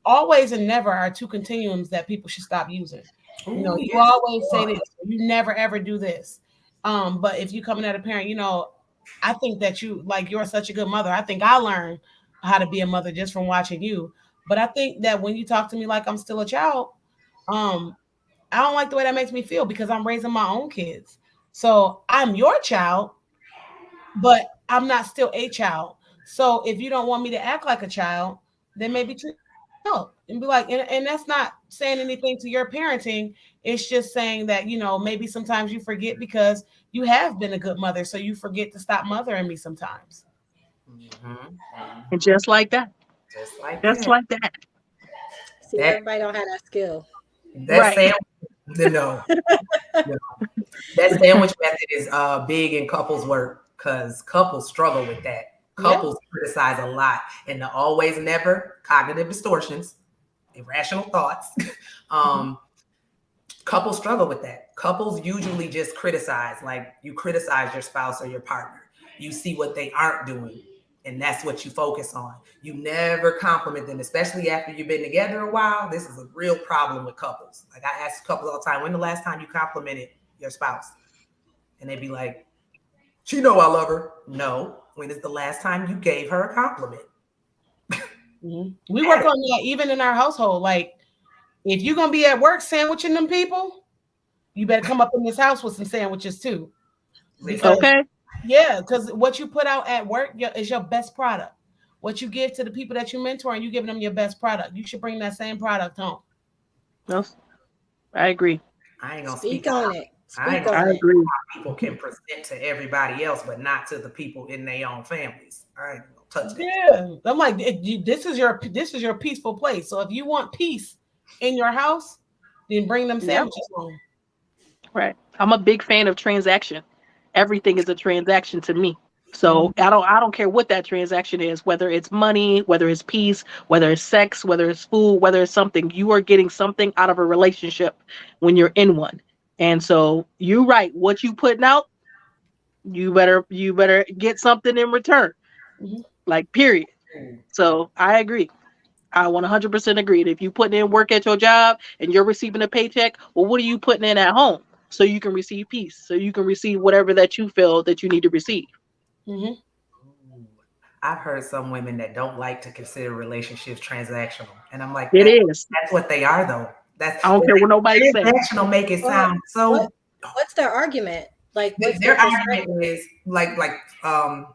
always and never are two continuums that people should stop using. Oh, You yes, always say Lord. this, you never ever do this. But if you coming at a parent, I think that you're such a good mother. I think I learned how to be a mother just from watching you. But I think that when you talk to me like I'm still a child, um, I don't like the way that makes me feel, because I'm raising my own kids. So I'm your child, but I'm not still a child. So if you don't want me to act like a child, then maybe treat me like an adult and be like, and that's not saying anything to your parenting. It's just saying that, maybe sometimes you forget because you have been a good mother. So you forget to stop mothering me sometimes. Mm-hmm. And Mm-hmm. just like that. Just like Just that. like that. See, That everybody don't have that skill. that Right. sandwich, no, no. That sandwich method is big in couples work, because couples struggle with that. Yeah. Couples criticize a lot, and the always never, cognitive distortions, irrational thoughts. Mhm. um, Couples struggle with that. Couples usually just criticize, like you criticize your spouse or your partner. You see what they aren't doing, and that's what you focus on. You never compliment them, especially after you've been together a while. This is a real problem with couples. Like I ask couples all the time, when the last time you complimented your spouse? And they'd be like, she know I love her. No. When is the last time you gave her a compliment? We work on that even in our household. Like, if you're going to be at work sandwiching them people, you better come up in this house with some sandwiches too. Listen, Because Okay. yeah, because what you put out at work is your best product. What you give to the people that you mentor, and you giving them your best product. You should bring that same product home. No, I agree. I ain't gonna speak Speak on on it. I ain't Speak gonna I on it. agree. people can present to everybody else, but not to the people in their own families. I ain't gonna touch that. Yeah, I'm like, this is your peaceful place. So if you want peace in your house, then bring them Yeah. sandwiches home. Right. I'm a big fan of transaction. Everything is a transaction to me. So I don't care what that transaction is, whether it's money, whether it's peace, whether it's sex, whether it's food, whether it's something, you are getting something out of a relationship when you're in one. And so you're right. What you putting out, you better get something in return. Mhm. Like period. So I agree. I 100% agree. If you putting in work at your job and you're receiving a paycheck, well, what are you putting in at home so you can receive peace, so you can receive whatever that you feel that you need to receive? Mhm. Ooh. I've heard some women that don't like to consider relationships transactional, and I'm like, It is. that's what they are, though. That's I don't care what nobody say. transactional. Make it Well, sound what so. what's their argument? Like, what's their Their perspective? argument is um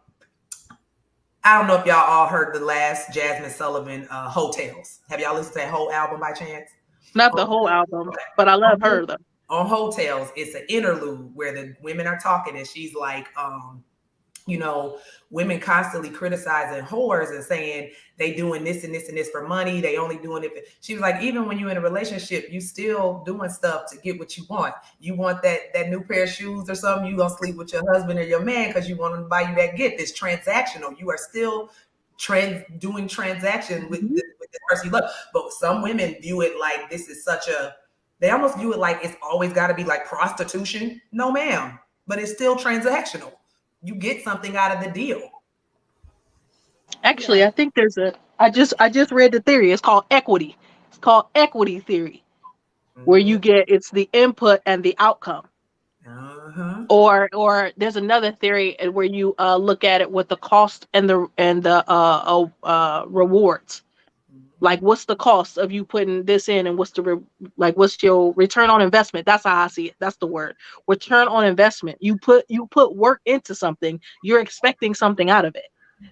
I don't know if y'all all heard the last Jasmine Sullivan Hotels. Have y'all listened to that whole album by chance? Not the whole album, but I love Okay. her though. On Hotels, it's an interlude where the women are talking, and she's like, you know, women constantly criticizing whores and saying they doing this and this and this for money. They only doing it. She was like, even when you're in a relationship, you still doing stuff to get what you want. You want that new pair of shoes or something. You gonna sleep with your husband or your man because you want him to buy you that gift. It's transactional. You are still doing transaction Mhm. with the person you love. But some women view it like this is such a. They almost view it like it's always got to be like prostitution. No, ma'am. But it's still transactional. You get something out of the deal. Actually, Yeah. I think there's a. I just read the theory. It's called equity. It's called equity theory, where Mm-hmm. you get it's the input and the outcome. Uh-huh. Or there's another theory where you look at it with the cost and the rewards. Like, what's the cost of you putting this in, and what's your return on investment? That's how I see it. That's the word. Return on investment. You put work into something, you're expecting something out of it.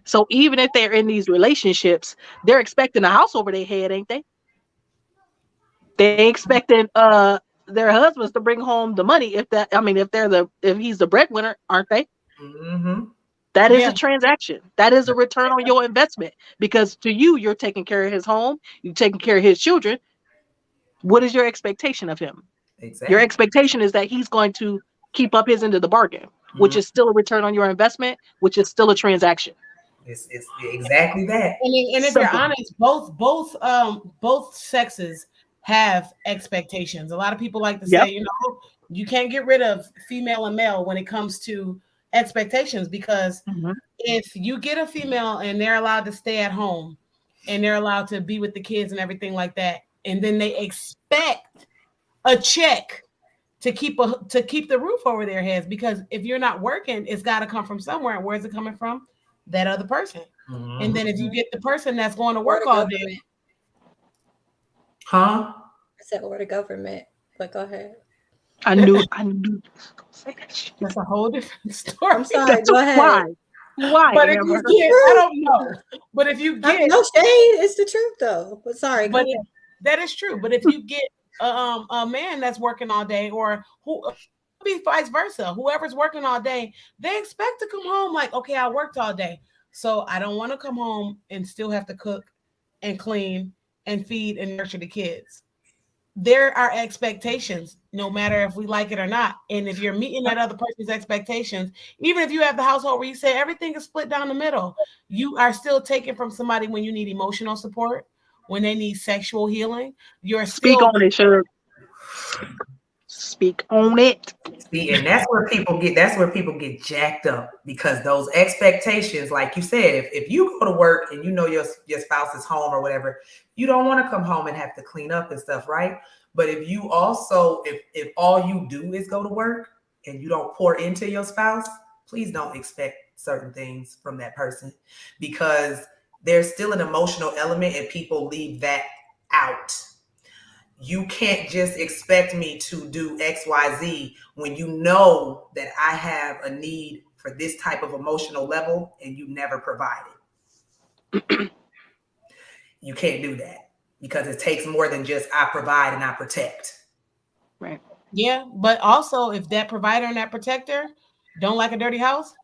So even if they're in these relationships, they're expecting a house over their head, ain't they? They expecting their husbands to bring home the money. If he's the breadwinner, aren't they? Mm-hmm. That is Yeah. a transaction. That is a return on your investment, because to you, you're taking care of his home, you're taking care of his children. What is your expectation of him? Your Exactly. expectation is that he's going to keep up his end of the bargain, which Mm. is still a return on your investment, which is still a transaction. It's exactly that. And if you're Simple. honest, both sexes have expectations. A lot of people like to say, Yep. you can't get rid of female and male when it comes to expectations, because Hmm. if you get a female and they're allowed to stay at home and they're allowed to be with the kids and everything like that, and then they expect a check to keep the roof over their heads, because if you're not working, it's got to come from somewhere. Where's it coming from? That other person. And Mm-hmm. then if you get the person that's going to Or work the all day, government. Huh? I said, or the government. But go ahead. I knew you was gonna say that shit. that's a whole different story. I'm sorry. That's Go ahead. why, But if It's you Amber. the get, I truth. don't know. But if you get, No shade. It's the truth, though. But sorry. Go but ahead. that is true. But if you get a man that's working all day, or who be vice versa, whoever's working all day, they expect to come home like, okay, I worked all day, so I don't want to come home and still have to cook and clean and feed and nurture the kids. There are expectations, no matter if we like it or not. And if you're meeting that other person's expectations, even if you have the household where you say everything is split down the middle, you are still taking from somebody when you need emotional support, when they need sexual healing. You're Speak still, on it, Suge. Speak on it. See, and that's where people get jacked up, because those expectations, like you said, if you go to work and you know your spouse is home or whatever, you don't want to come home and have to clean up and stuff, right? But if you also if all you do is go to work and you don't pour into your spouse, please don't expect certain things from that person, because there's still an emotional element and people leave that out. You can't just expect me to do XYZ when you know that I have a need for this type of emotional level and you never provide it. You can't do that, because it takes more than just I provide and I protect. Right. yeah. But also, if that provider and that protector don't like a dirty house,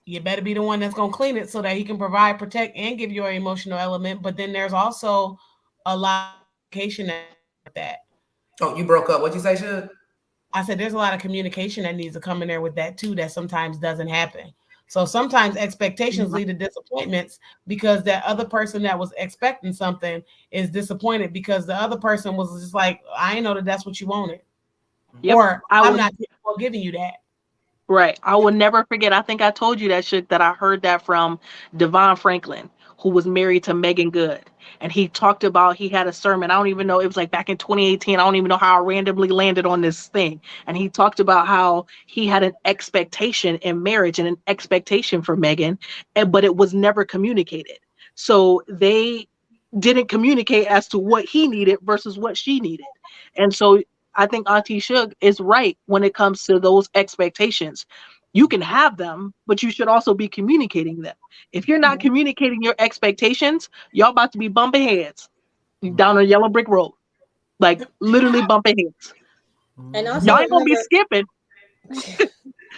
you better be the one that's going to clean it so that he can provide, protect, and give you an emotional element. But then there's also a lot of communication with that. Oh, you broke up. What'd you say, Should? I said there's a lot of communication that needs to come in there with that too, that sometimes doesn't happen. So sometimes expectations lead to disappointments because that other person that was expecting something is disappointed because the other person was just like, I didn't know that that's what you wanted. Yep. Or I I'm will. not capable of giving you that. Right. I will never forget. I think I told you that shit that I heard that from Devon Franklin, who was married to Megan Good. And he talked about he had a sermon. I don't even know. It was like back in 2018. I don't even know how I randomly landed on this thing. And he talked about how he had an expectation in marriage and an expectation for Megan, but it was never communicated. So they didn't communicate as to what he needed versus what she needed. And so I think Auntie Shug is right when it comes to those expectations. You can have them, but you should also be communicating them. If you're not communicating your expectations, y'all about to be bumping heads down a yellow brick road. Like literally bumping heads. And Y'all also ain't gonna be remember, skipping.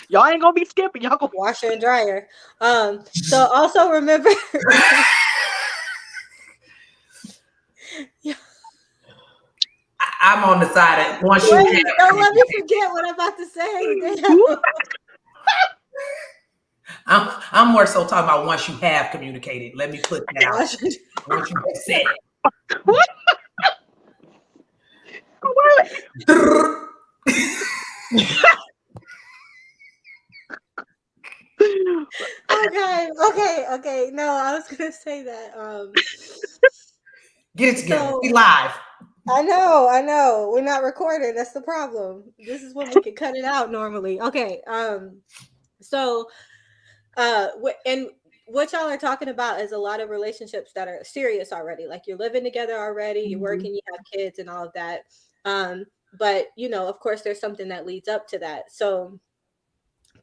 Y'all ain't gonna be skipping. Y'all gonna washer and dryer. So also remember, I'm on the side of once you wait, don't let me have. forget what I'm about to say. I'm more so talking about once you have communicated. Let me put that out. Washer- Once you have said what? it. okay. No, I was gonna say that. Get it together. So We live. I know. We're not recording. That's the problem. This is when we can cut it out normally. Okay. So and what y'all are talking about is a lot of relationships that are serious already. Like you're living together already, you're working, you have kids and all of that. Um, but you know, of course, there's something that leads up to that. So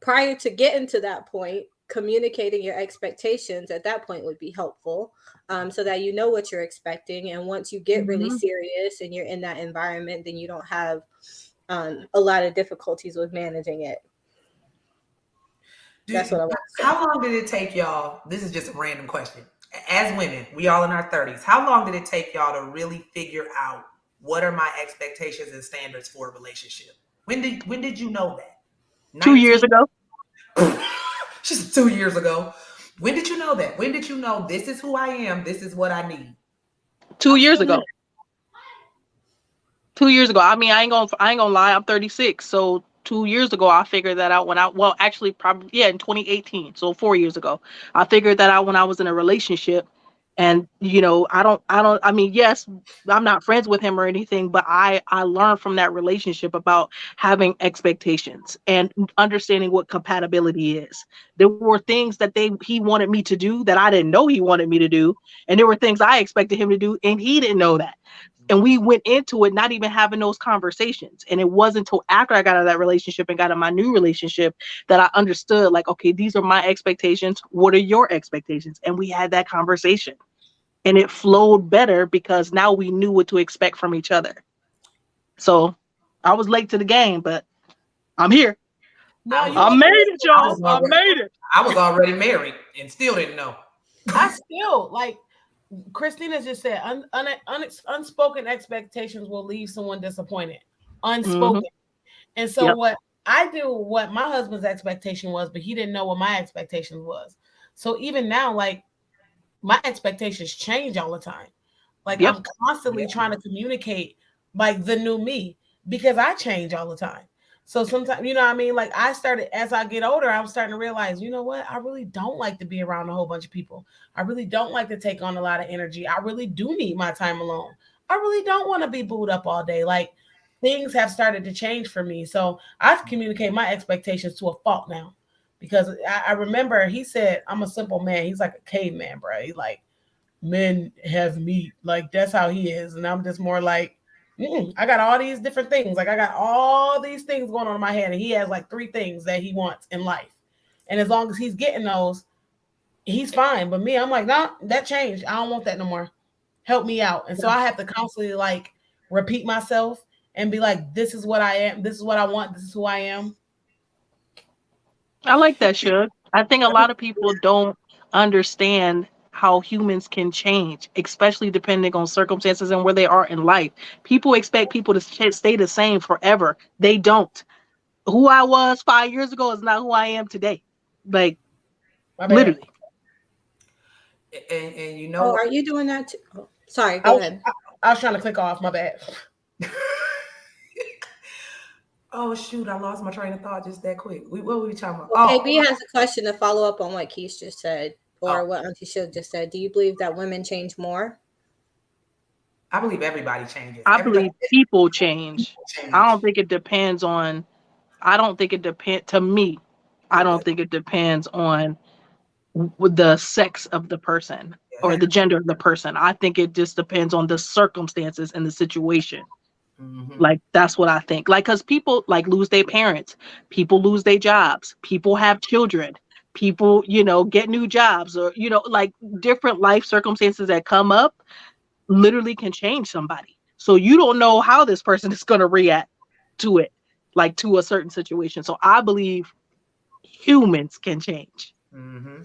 prior to getting to that point, communicating your expectations at that point would be helpful, so that you know what you're expecting. And once you get really Mhm. serious and you're in that environment, then you don't have a lot of difficulties with managing it. That's what I want to say. How long did it take y'all? This is just a random question. As women, we all in our 30s. How long did it take y'all to really figure out what are my expectations and standards for a relationship? When did you know that? 2 years 19? ago. Just 2 years ago. When did you know that? When did you know this is who I am? This is what I need? Two I'm years still here. ago. 2 years ago. I mean, I ain't gonna lie. I'm 36. So 2 years ago, I figured that out when well, actually, probably, yeah, in 2018. So 4 years ago, I figured that out when I was in a relationship. And, I mean, yes, I'm not friends with him or anything, but I learned from that relationship about having expectations and understanding what compatibility is. There were things that he wanted me to do that I didn't know he wanted me to do. And there were things I expected him to do, and he didn't know that. And we went into it not even having those conversations. And it wasn't until after I got out of that relationship and got in my new relationship that I understood, like, okay, these are my expectations. What are your expectations? And we had that conversation. And it flowed better because now we knew what to expect from each other. So I was late to the game, but I'm here. No, I was you I wasn't made already, late. it, I y'all. was I already, made it. I was already married and still didn't know. I still like Christina just said unspoken expectations will leave someone disappointed. Mm-hmm. Unspoken. And so Yep. what I do, what my husband's expectation was, but he didn't know what my expectations was. So even now, like my expectations change all the time. Like Yep. I'm constantly Yeah. trying to communicate like the new me because I change all the time. So sometimes, you know what I mean? Like I started as I get older, I'm starting to realize, you know what? I really don't like to be around a whole bunch of people. I really don't like to take on a lot of energy. I really do need my time alone. I really don't want to be booed up all day. Like things have started to change for me. So I communicate my expectations to a fault now. Because I remember he said, I'm a simple man. He's like a caveman, bro. He's like, men have meat. Like that's how he is. And I'm just more like, I got all these different things. Like I got all these things going on in my head, and he has like three things that he wants in life. And as long as he's getting those, he's fine. But me, I'm like, no, that changed. I don't want that no more. Help me out. And so I have to constantly like repeat myself and be like, this is what I am. This is what I want. This is who I am. I like that, Shug. I think a lot of people don't understand how humans can change, especially depending on circumstances and where they are in life. People expect people to stay the same forever. They don't. Who I was 5 years ago is not who I am today. Like, My bad. Literally. And you know Oh, what? are you doing that too? Oh, sorry, I go was ahead. I was trying to click off. My bad. Oh shoot, I lost my train of thought just that quick. What were we talking about? Well, KB has a question to follow up on what Keith just said, or Oh, what Auntie Shug just said. Do you believe that women change more? I believe everybody changes. I Everybody believe people change. I change. don't think it depends on, I don't think it depend to me. I It don't does. think it depends on the sex of the person or Yeah. the gender of the person. I think it just depends on the circumstances and the situation. Mm-hmm. Like that's what I think. Like cuz people like lose their parents, people lose their jobs, people have children, people, get new jobs or like different life circumstances that come up literally can change somebody. So you don't know how this person is going to react to it, like to a certain situation. So I believe humans can change. Mm-hmm.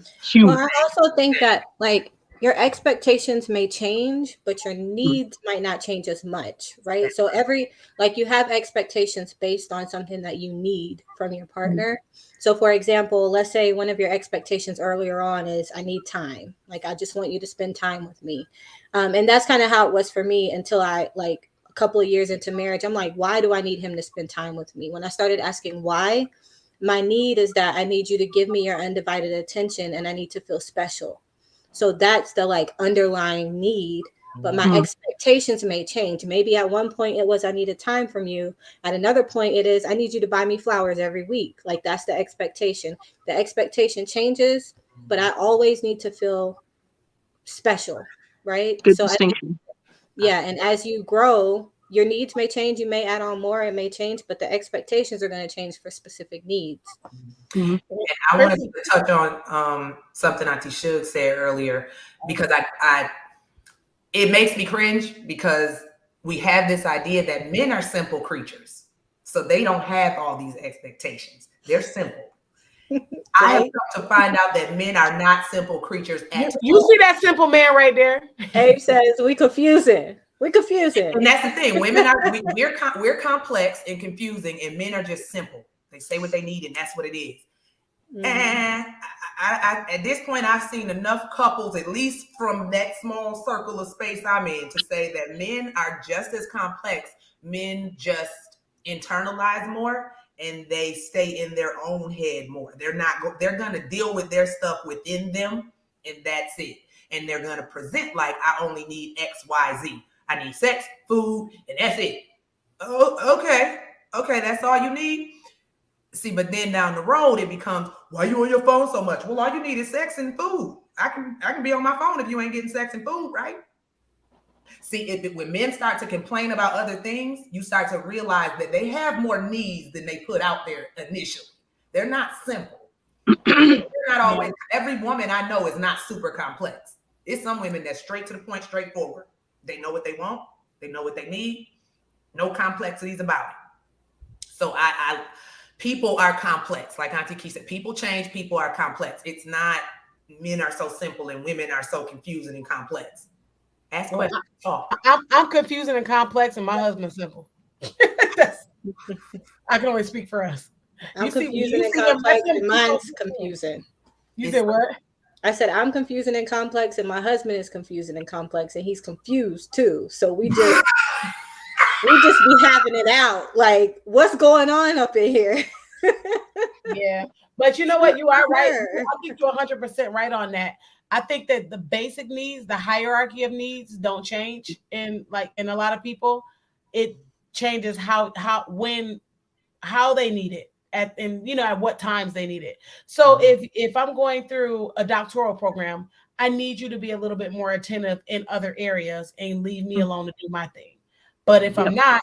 Well, Humans. I also think that like your expectations may change, but your needs might not change as much, right? So every like you have expectations based on something that you need from your partner. So for example, let's say one of your expectations earlier on is I need time. Like I just want you to spend time with me. And that's kind of how it was for me until I like a couple of years into marriage. I'm like, why do I need him to spend time with me? When I started asking why, my need is that I need you to give me your undivided attention and I need to feel special. So that's the like underlying need. But my Mm-hmm. expectations may change. Maybe at one point it was I needed time from you. At another point it is I need you to buy me flowers every week. Like that's the expectation. The expectation changes, but I always need to feel special, right? Good So distinction. yeah, and as you grow, your needs may change. You may add on more, it may change, but the expectations are going to change for specific needs. Mm-hmm. I wanted Chrissy, to touch on something Auntie Shug said earlier because I it makes me cringe because we have this idea that men are simple creatures. So they don't have all these expectations. They're simple. I have Right? come to find out that men are not simple creatures at you all. see that simple man right there? Abe says we confusing. We confusing. And that's the thing. Women are we're complex and confusing, and men are just simple. They say what they need, and that's what it is. Mhm. And at this point, I've seen enough couples, at least from that small circle of space I'm in, to say that men are just as complex. Men just internalize more and they stay in their own head more. They're going to deal with their stuff within them, and that's it. And they're going to present like, I only need X, Y, Z. I need sex, food, and that's it. Oh, okay. Okay, that's all you need. See, but then down the road it becomes, why you on your phone so much? Well, all you need is sex and food. I can be on my phone if you ain't getting sex and food, right? See, when men start to complain about other things, you start to realize that they have more needs than they put out there initially. They're not simple. They're not always. Every woman I know is not super complex. It's some women that's straight to the point, straightforward. They know what they want. They know what they need. No complexities about it. So people are complex. Like Auntie Key said, people change, people are complex. It's not men are so simple and women are so confusing and complex. Ask Well, questions. Talk. I'm confusing and complex, and my husband's simple. That's, I can only speak for us. I'm When confusing you and see him, let complex, them and keep on mine's going. confusing. You It's said what? I said I'm confusing and complex, and my husband is confusing and complex, and he's confused too. So we just be having it out. Like, what's going on up in here? Yeah, but you know what? You are right. Sure. I think you're 100% right on that. I think that the basic needs, the hierarchy of needs, don't change in a lot of people. It changes how they need it at what times they need it. So if I'm going through a doctoral program, I need you to be a little bit more attentive in other areas and leave me alone to do my thing. But if Yep. I'm not,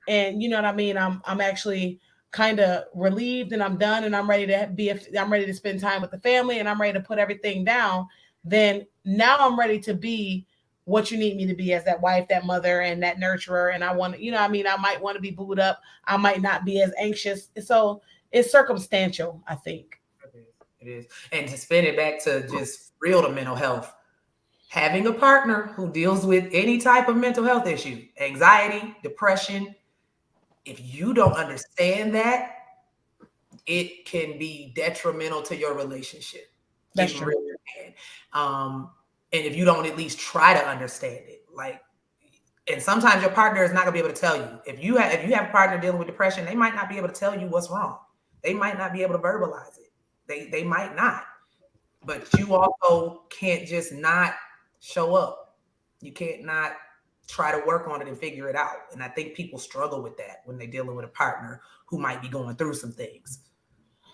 and you know what I mean, I'm actually kind of relieved and I'm done and I'm ready to spend time with the family and I'm ready to put everything down, then now I'm ready to be what you need me to be as that wife, that mother, and that nurturer. And I want to, I mean, I might want to be booed up. I might not be as anxious. So it's circumstantial, I think. It is. And to spin it back to just real to mental health, having a partner who deals with any type of mental health issue, anxiety, depression, if you don't understand that, it can be detrimental to your relationship. That's getting true. really bad. And if you don't at least try to understand it, like, and sometimes your partner is not gonna be able to tell you. If you have a partner dealing with depression, they might not be able to tell you what's wrong. They might not be able to verbalize it. They might not. But you also can't just not show up. You can't not try to work on it and figure it out. And I think people struggle with that when they're dealing with a partner who might be going through some things.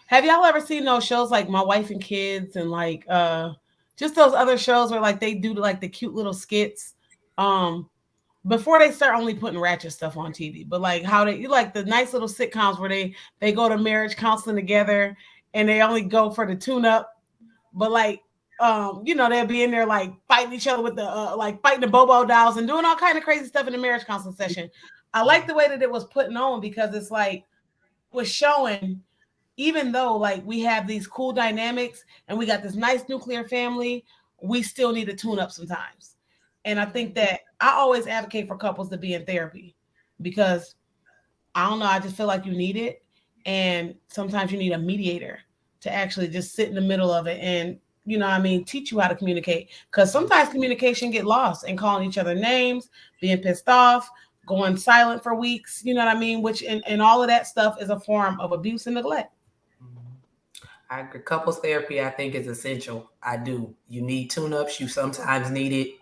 Have y'all ever seen those shows like My Wife and Kids and like just those other shows where like they do like the cute little skits before they start only putting ratchet stuff on TV, but like how they you like the nice little sitcoms where they go to marriage counseling together and they only go for the tune up, but like they'll be in there like fighting each other with the like fighting the Bobo dolls and doing all kind of crazy stuff in the marriage counseling session. I like the way that it was putting on because it's like it was showing even though like we have these cool dynamics and we got this nice nuclear family, we still need to tune up sometimes. And I think that I always advocate for couples to be in therapy because I don't know, I just feel like you need it. And sometimes you need a mediator to actually just sit in the middle of it and teach you how to communicate. Because sometimes communication get lost and calling each other names, being pissed off, going silent for weeks, you know what I mean? Which and all of that stuff is a form of abuse and neglect. I agree. Couples therapy, I think, is essential. I do. You need tune-ups. You sometimes need it.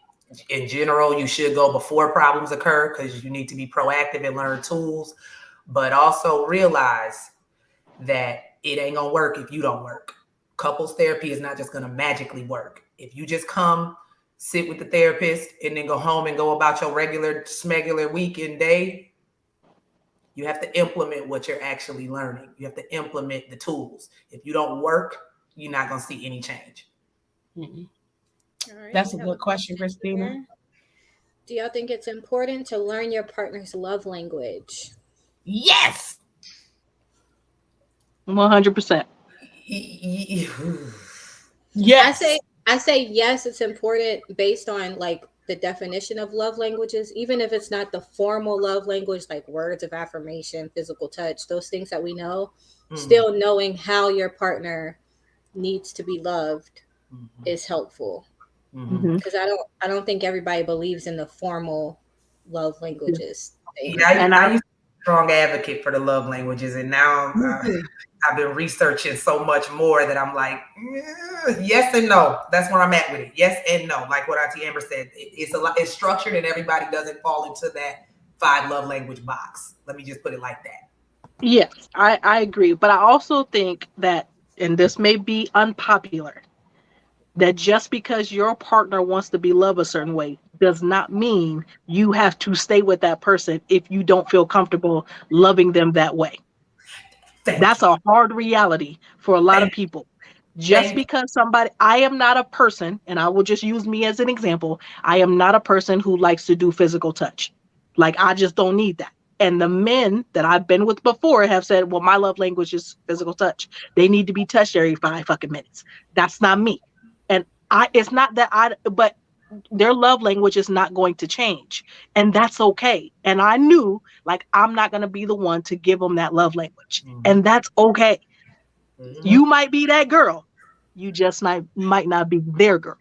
In general, you should go before problems occur because you need to be proactive and learn tools. But also realize that it ain't gonna work if you don't work. Couples therapy is not just gonna magically work. If you just come sit with the therapist and then go home and go about your regular smegular week and day, you have to implement what you're actually learning. You have to implement the tools. If you don't work, you're not going to see any change. Mm-hmm. All right, That's we a have a good question, Christina. here. Do y'all think it's important to learn your partner's love language? Yes. 100%. I Yes. say I say yes, it's important based on like the definition of love languages, even if it's not the formal love language like words of affirmation, physical touch, those things that we know, still knowing how your partner needs to be loved is helpful. Mm-hmm. Because I don't think everybody believes in the formal love languages thing. Yeah, And I used to be a strong advocate for the love languages, and now I've been researching so much more that I'm like, yes and no. That's where I'm at with it. Yes and no. Like what Auntie Amber said, it's a lot. It's structured, and everybody doesn't fall into that 5 love language box. Let me just put it like that. yes, I agree. But I also think that, and this may be unpopular, that just because your partner wants to be loved a certain way does not mean you have to stay with that person if you don't feel comfortable loving them that way. Thank That's you. a hard reality for a lot of Thank, people. Just thank because somebody, I am not a person, and I will just use me as an example. I am not a person who likes to do physical touch. Like, I just don't need that. And the men that I've been with before have said, well, my love language is physical touch. They need to be touched every 5 fucking minutes. That's not me. And it's not that but their love language is not going to change. And that's okay. And I knew, like, I'm not going to be the one to give them that love language. you. And that's okay. Mhm. You might be that girl. You just might not be their girl.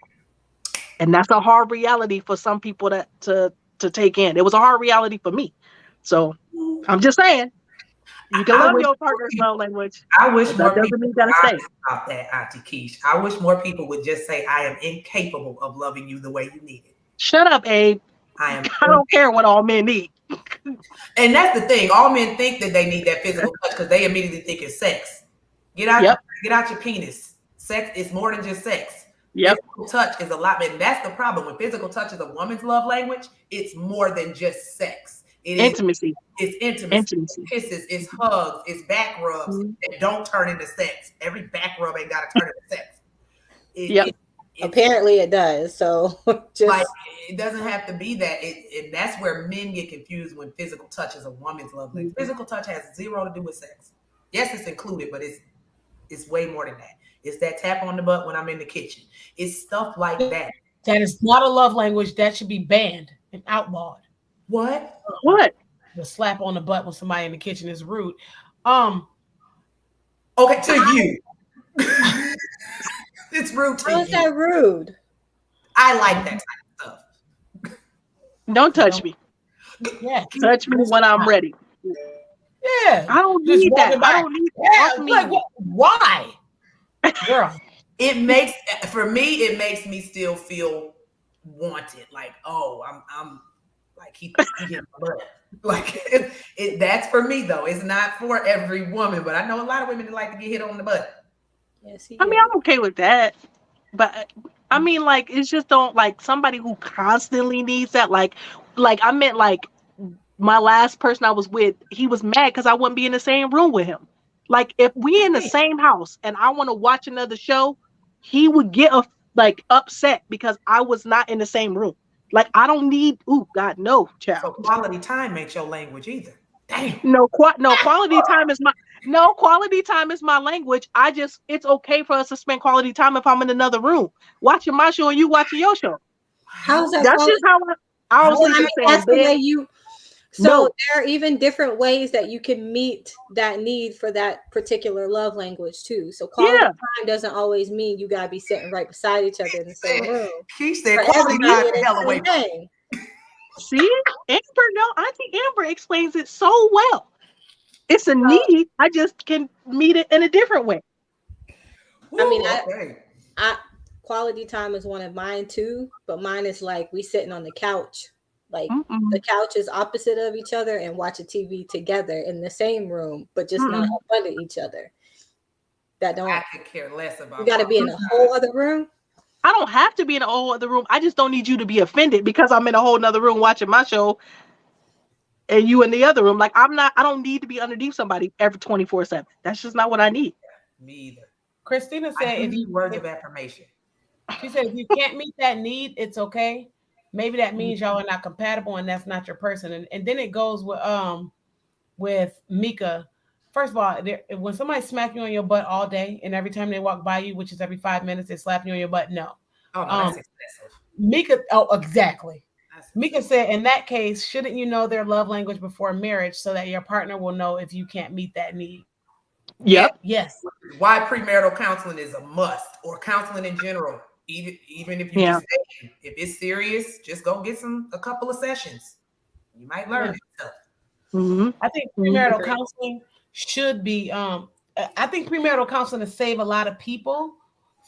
And that's a hard reality for some people to take in. It was a hard reality for me. So I'm just saying, you can I love wish your more partner's people, love language, I wish but that more doesn't people mean you gotta were stay. honest about that, Auntie Keish. I wish more people would just say, I am incapable of loving you the way you need it. Shut up, Abe. I am, I don't care what all men need. and that's the thing. All men think that they need that physical touch because they immediately think it's sex. Get out, Yep. get out your penis. Sex is more than just sex. Yep. Physical touch is a lot, and that's the problem. When physical touch is a woman's love language, it's more than just sex. Intimacy. It's intimacy, Intimacy. it's kisses, it's hugs, it's back rubs Mhm. that don't turn into sex. Every back rub ain't got to turn into sex. Yep. It's Apparently it does. So like just it doesn't have to be that. And that's where men get confused when physical touch is a woman's love language. Physical touch has zero to do with sex. Yes, it's included, but it's way more than that. It's that tap on the butt when I'm in the kitchen. It's stuff like that. That is not a love language that should be banned and outlawed. What? What? The slap on the butt when somebody in the kitchen is rude. Um, Okay, to you. It's rude to How is you. that rude? I like that type of stuff. Don't touch Don't- me. Yeah. Touch me when I'm ready. Yeah. I don't Just need that. walking I by. don't need Yeah. off me. Like, what? Why? Girl. It makes for me, it makes me still feel wanted. Like, oh, I'm like he hit my butt. Like that's for me though. It's not for every woman, but I know a lot of women that like to get hit on the butt. Yes, he I mean, is. I'm okay with that. But I mean, like, it's just don't like somebody who constantly needs that. Like I meant like my last person I was with, he was mad because I wouldn't be in the same room with him. Like if we in the same house and I want to watch another show, he would get like upset because I was not in the same room. Like I don't need. Ooh, God, no, So child. quality time ain't your language either. Damn. No quality time is my no quality time is my language. I just it's okay for us to spend quality time if I'm in another room watching my show and you watching your show. How's that That's quality? just how I don't Well, sleep I in mean, the same that's the way bed. you. So No, there are even different ways that you can meet that need for that particular love language too. So quality yeah, time doesn't always mean you gotta be sitting right beside each other in the same room. He said For quality everybody, time it the ain't hell the away same from thing. see, Amber, no, Auntie Amber explains it so well. It's a Well, need. I just can meet it in a different way. I mean, Woo, okay. I quality time is one of mine too, but mine is like we sitting on the couch, like the Mm-mm, couch is opposite of each other and watch a TV together in the same room, but just not mm-mm. up under each other. That I don't could care less you about got to be quality in a time. whole other room. I don't have to be in a whole other room. I just don't need you to be offended because I'm in a whole other room watching my show and you in the other room. Like I'm not. I don't need to be underneath somebody every 24/7. That's just not what I need. Me either. Christina I said do if you need words if of affirmation. she said if you can't meet that need, it's okay. Maybe that means y'all are not compatible and that's not your person. And then it goes with Mika. First of all, when somebody smack you on your butt all day and every time they walk by you, which is every 5 minutes, they slap you on your butt. No. Oh no, Um that's excessive. Mika, oh, exactly. That's Mika excessive. said, in that case, shouldn't you know their love language before marriage so that your partner will know if you can't meet that need? Yeah. Yep. Yes. Why premarital counseling is a must, or counseling in general. Even if you Yeah. just dating, if it's serious, just go get a couple of sessions. You might learn Yeah. that stuff. Mm-hmm. I think Mm-hmm. premarital Agree. counseling should be I think premarital counseling to save a lot of people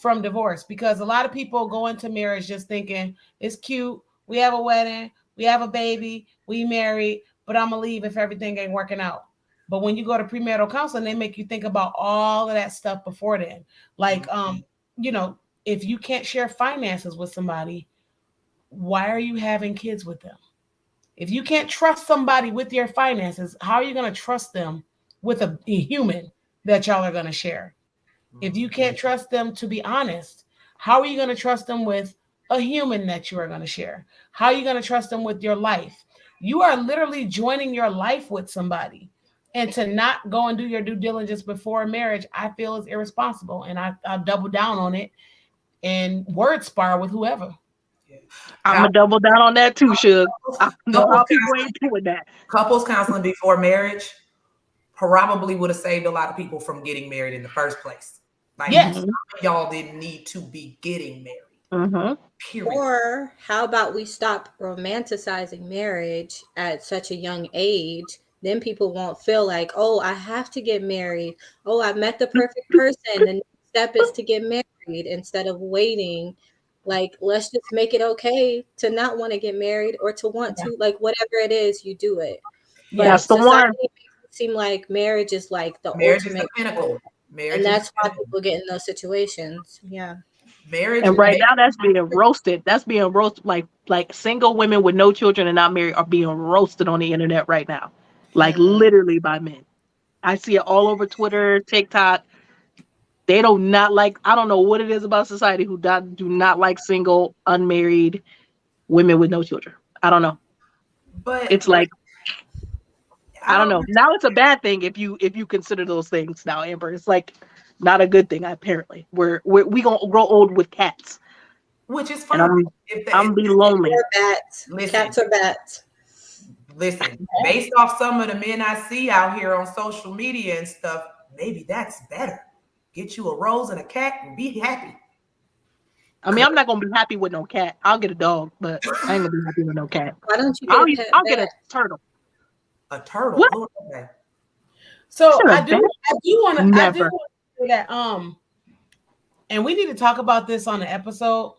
from divorce because a lot of people go into marriage just thinking it's cute, we have a wedding, we have a baby, we married, but I'm gonna leave if everything ain't working out. But when you go to premarital counseling, they make you think about all of that stuff before then. Like Mhm. you know, if you can't share finances with somebody, why are you having kids with them? If you can't trust somebody with your finances, how are you going to trust them with a human that y'all are going to share? If you can't trust them to be honest, how are you going to trust them with a human that you are going to share? How are you going to trust them with your life? You are literally joining your life with somebody. And to not go and do your due diligence before marriage, I feel is irresponsible. And I'll double down on it and word spar with whoever. Yeah. I'm Now, gonna double down on that too, Suge. I know couples how people ain't doing that. counseling before marriage probably would have saved a lot of people from getting married in the first place. Like Yes. Mm-hmm. y'all didn't need to be getting married. Mm-hmm. Period. Or how about we stop romanticizing marriage at such a young age? Then people won't feel like, oh, I have to get married. Oh, I met the perfect person. The next step is to get married instead of waiting. Like, let's just make it okay to not want to get married or to want Yeah. to, like, whatever it is, you do it. Yeah. That's But the society one. makes it seem like marriage is like the Marriage is the ultimate pinnacle. goal. And Marriage is the that's why pinnacle. people get in those situations. Yeah. Marriage, And right now, that's being roasted. That's being roasted. Like single women with no children and not married are being roasted on the internet right now. Like Hmm. literally by men. I see it all over Twitter, TikTok. They do not like. I don't know what it is about society who do not like single, unmarried women with no children. I don't know. but It's like I I don't don't, know. Now it's a bad thing if you consider those things now, Amber. It's like not a good thing. Apparently, we gonna grow old with cats, which is and fine. If the, I'm be lonely. Or bats. listen, Cats are bats. listen, based off some of the men I see out here on social media and stuff, maybe that's better. Get you a rose and a cat and be happy. I mean, I'm not gonna be happy with no cat. I'll get a dog, but I ain't gonna be happy with no cat. Why don't you get a pet I'll get a bat? turtle. A turtle. What? Lord, okay. So Should I have do bet? I do Never. want to say that and we need to talk about this on the episode.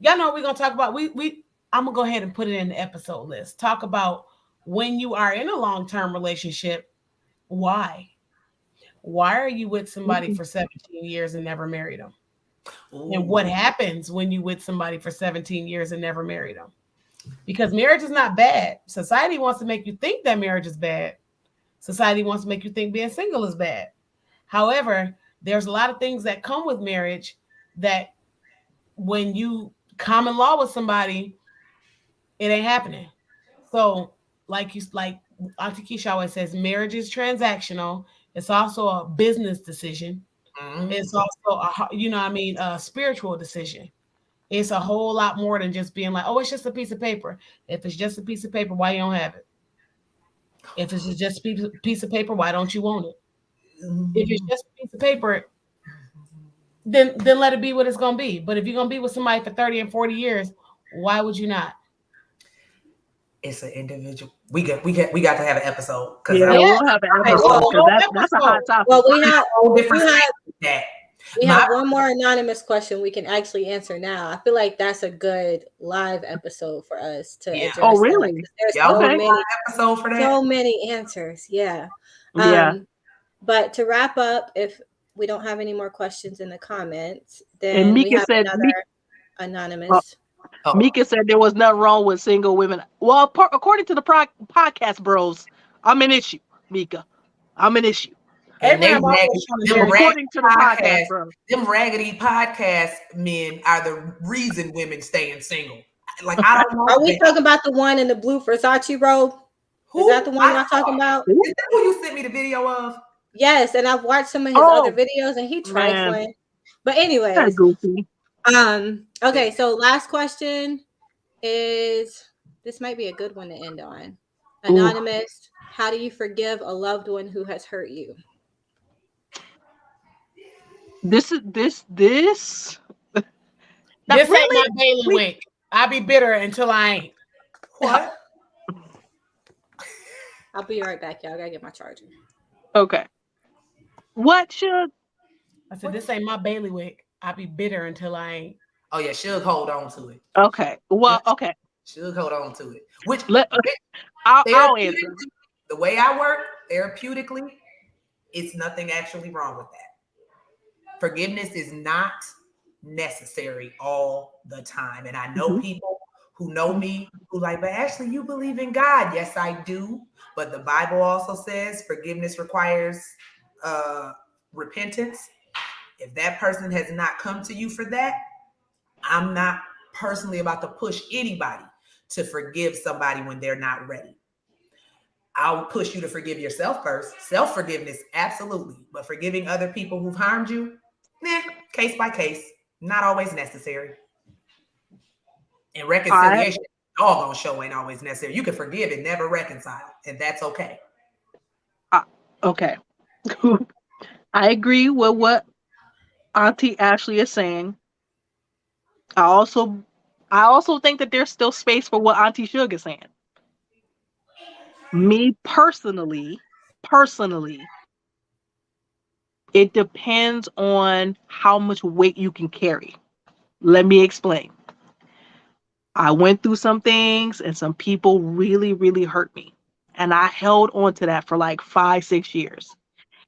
Y'all know what we're gonna talk about. We I'm gonna go ahead and put it in the episode list. Talk about when you are in a long-term relationship, why? Why are you with somebody for 17 years and never married them? And Ooh. what happens when you with somebody for 17 years and never married them? Because marriage is not bad. Society wants to make you think that marriage is bad. Society wants to make you think being single is bad. However, there's a lot of things that come with marriage that when you common law with somebody, it ain't happening. So, like Auntie Keisha always says, marriage is transactional. It's also a business decision. Mhm. It's also a spiritual decision. It's a whole lot more than just being like, oh, it's just a piece of paper. If it's just a piece of paper, why you don't have it? If it's just a piece of paper, why don't you want it? If it's just a piece of paper, then let it be what it's gonna be. But if you're gonna be with somebody for 30 and 40 years, why would you not? It's an individual. We got to have an episode because Yeah, I Yeah, we'll have an right. episode Well, because Whole that's a hot episode. topic. well, we a have whole we different have side of that. we My have one more anonymous question we can actually answer now. I feel like that's a good live episode for us to yeah, Oh, address that. really? 'Cause there's y'all want so a Okay. many, episode for that? so many answers. Yeah. Yeah. But to wrap up, if we don't have any more questions in the comments, And then we Mika have said, another uh, anonymous. Oh, Mika said there was nothing wrong with single women. Well, according to the podcast bros, I'm an issue, Mika. I'm an issue. and they Abraham always raggedy, trying to them dirty. raggedy According to the podcast podcast, bros. them raggedy podcast men are the reason women staying single. Like I don't Are know we that. talking about the one in the blue Versace robe? Is that the Who one y'all talking about? is that who you sent me the video of? Yes, and I've watched some of his other Oh, videos and he man. trifling. But That's anyways, goofy. okay, so last question is, this might be a good one to end on. Ooh, Anonymous, how do you forgive a loved one who has hurt you? this is this. Now, This ain't really? my bailiwick. I be bitter until I ain't. What? I'll be right back, y'all. I gotta get my charger. Okay. What should? I said, this ain't my bailiwick. I be bitter until I ain't. Oh yeah, she'll hold on to it. Okay. Well, okay. She'll hold on to it. Which Let I'll therapeutically, answer. the way I work therapeutically, it's nothing actually wrong with that. Forgiveness is not necessary all the time. And I know Mhm. people who know me who like, but Ashley, you believe in God. Yes, I do. But the Bible also says forgiveness requires repentance. If that person has not come to you for that, I'm not personally about to push anybody to forgive somebody when they're not ready. I'll push you to forgive yourself first. Self-forgiveness, absolutely. But forgiving other people who've harmed you, case by case, not always necessary. And I reconciliation, all gonna show ain't always necessary. You can forgive and never reconcile, and that's okay. okay. I agree with what Auntie Ashley is saying. I also I also think that there's still space for what Auntie Suge is saying. Me personally, it depends on how much weight you can carry. Let me explain. I went through some things and some people really, really hurt me. And I held on to that for like 5, 6 years.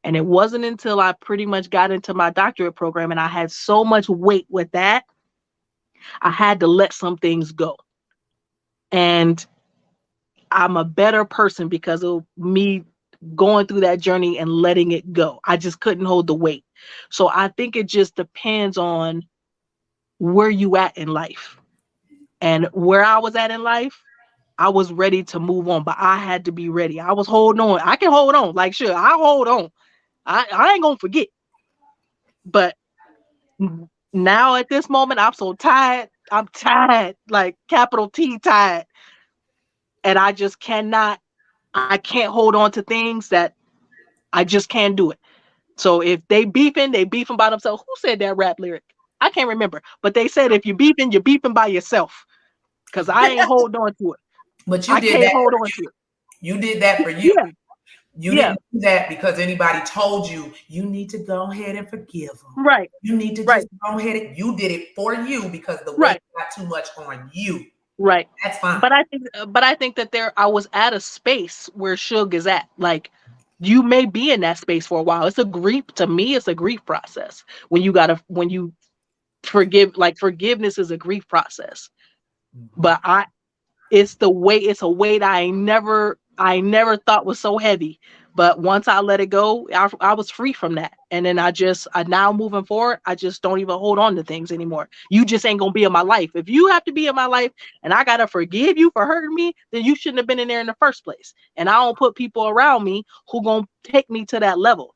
And it wasn't until I pretty much got into my doctorate program and I had so much weight with that, I had to let some things go. And I'm a better person because of me going through that journey and letting it go. I just couldn't hold the weight. So I think it just depends on where you at in life. And where I was at in life, I was ready to move on, but I had to be ready. I was holding on. I can hold on. Like, sure, I hold on. I ain't gonna forget. But now at this moment, I'm so tired. I'm tired, like capital T tired. And I just cannot, I can't hold on to things that I just can't do it. So if they beefing by themselves. Who said that rap lyric? I can't remember, but they said if you're beefing by yourself. Cause I ain't holding on to it. But you I did can't that hold for on to it. you. You did that for you. Yeah, You yeah, didn't do that because anybody told you you need to go ahead and forgive them. right, You need to right, just go ahead and you did it for you because the weight right, got too much on you. right. That's fine. But I think that I was at a space where Suge is at. Like, you may be in that space for a while. It's a grief to me. It's a grief process when you forgive. Like, forgiveness is a grief process. Mhm. But it's a weight I never thought was so heavy. But once I let it go, I was free from that. And then I now moving forward, I just don't even hold on to things anymore. You just ain't gonna be in my life. If you have to be in my life and I gotta forgive you for hurting me, then you shouldn't have been in there in the first place. And I don't put people around me who gonna take me to that level.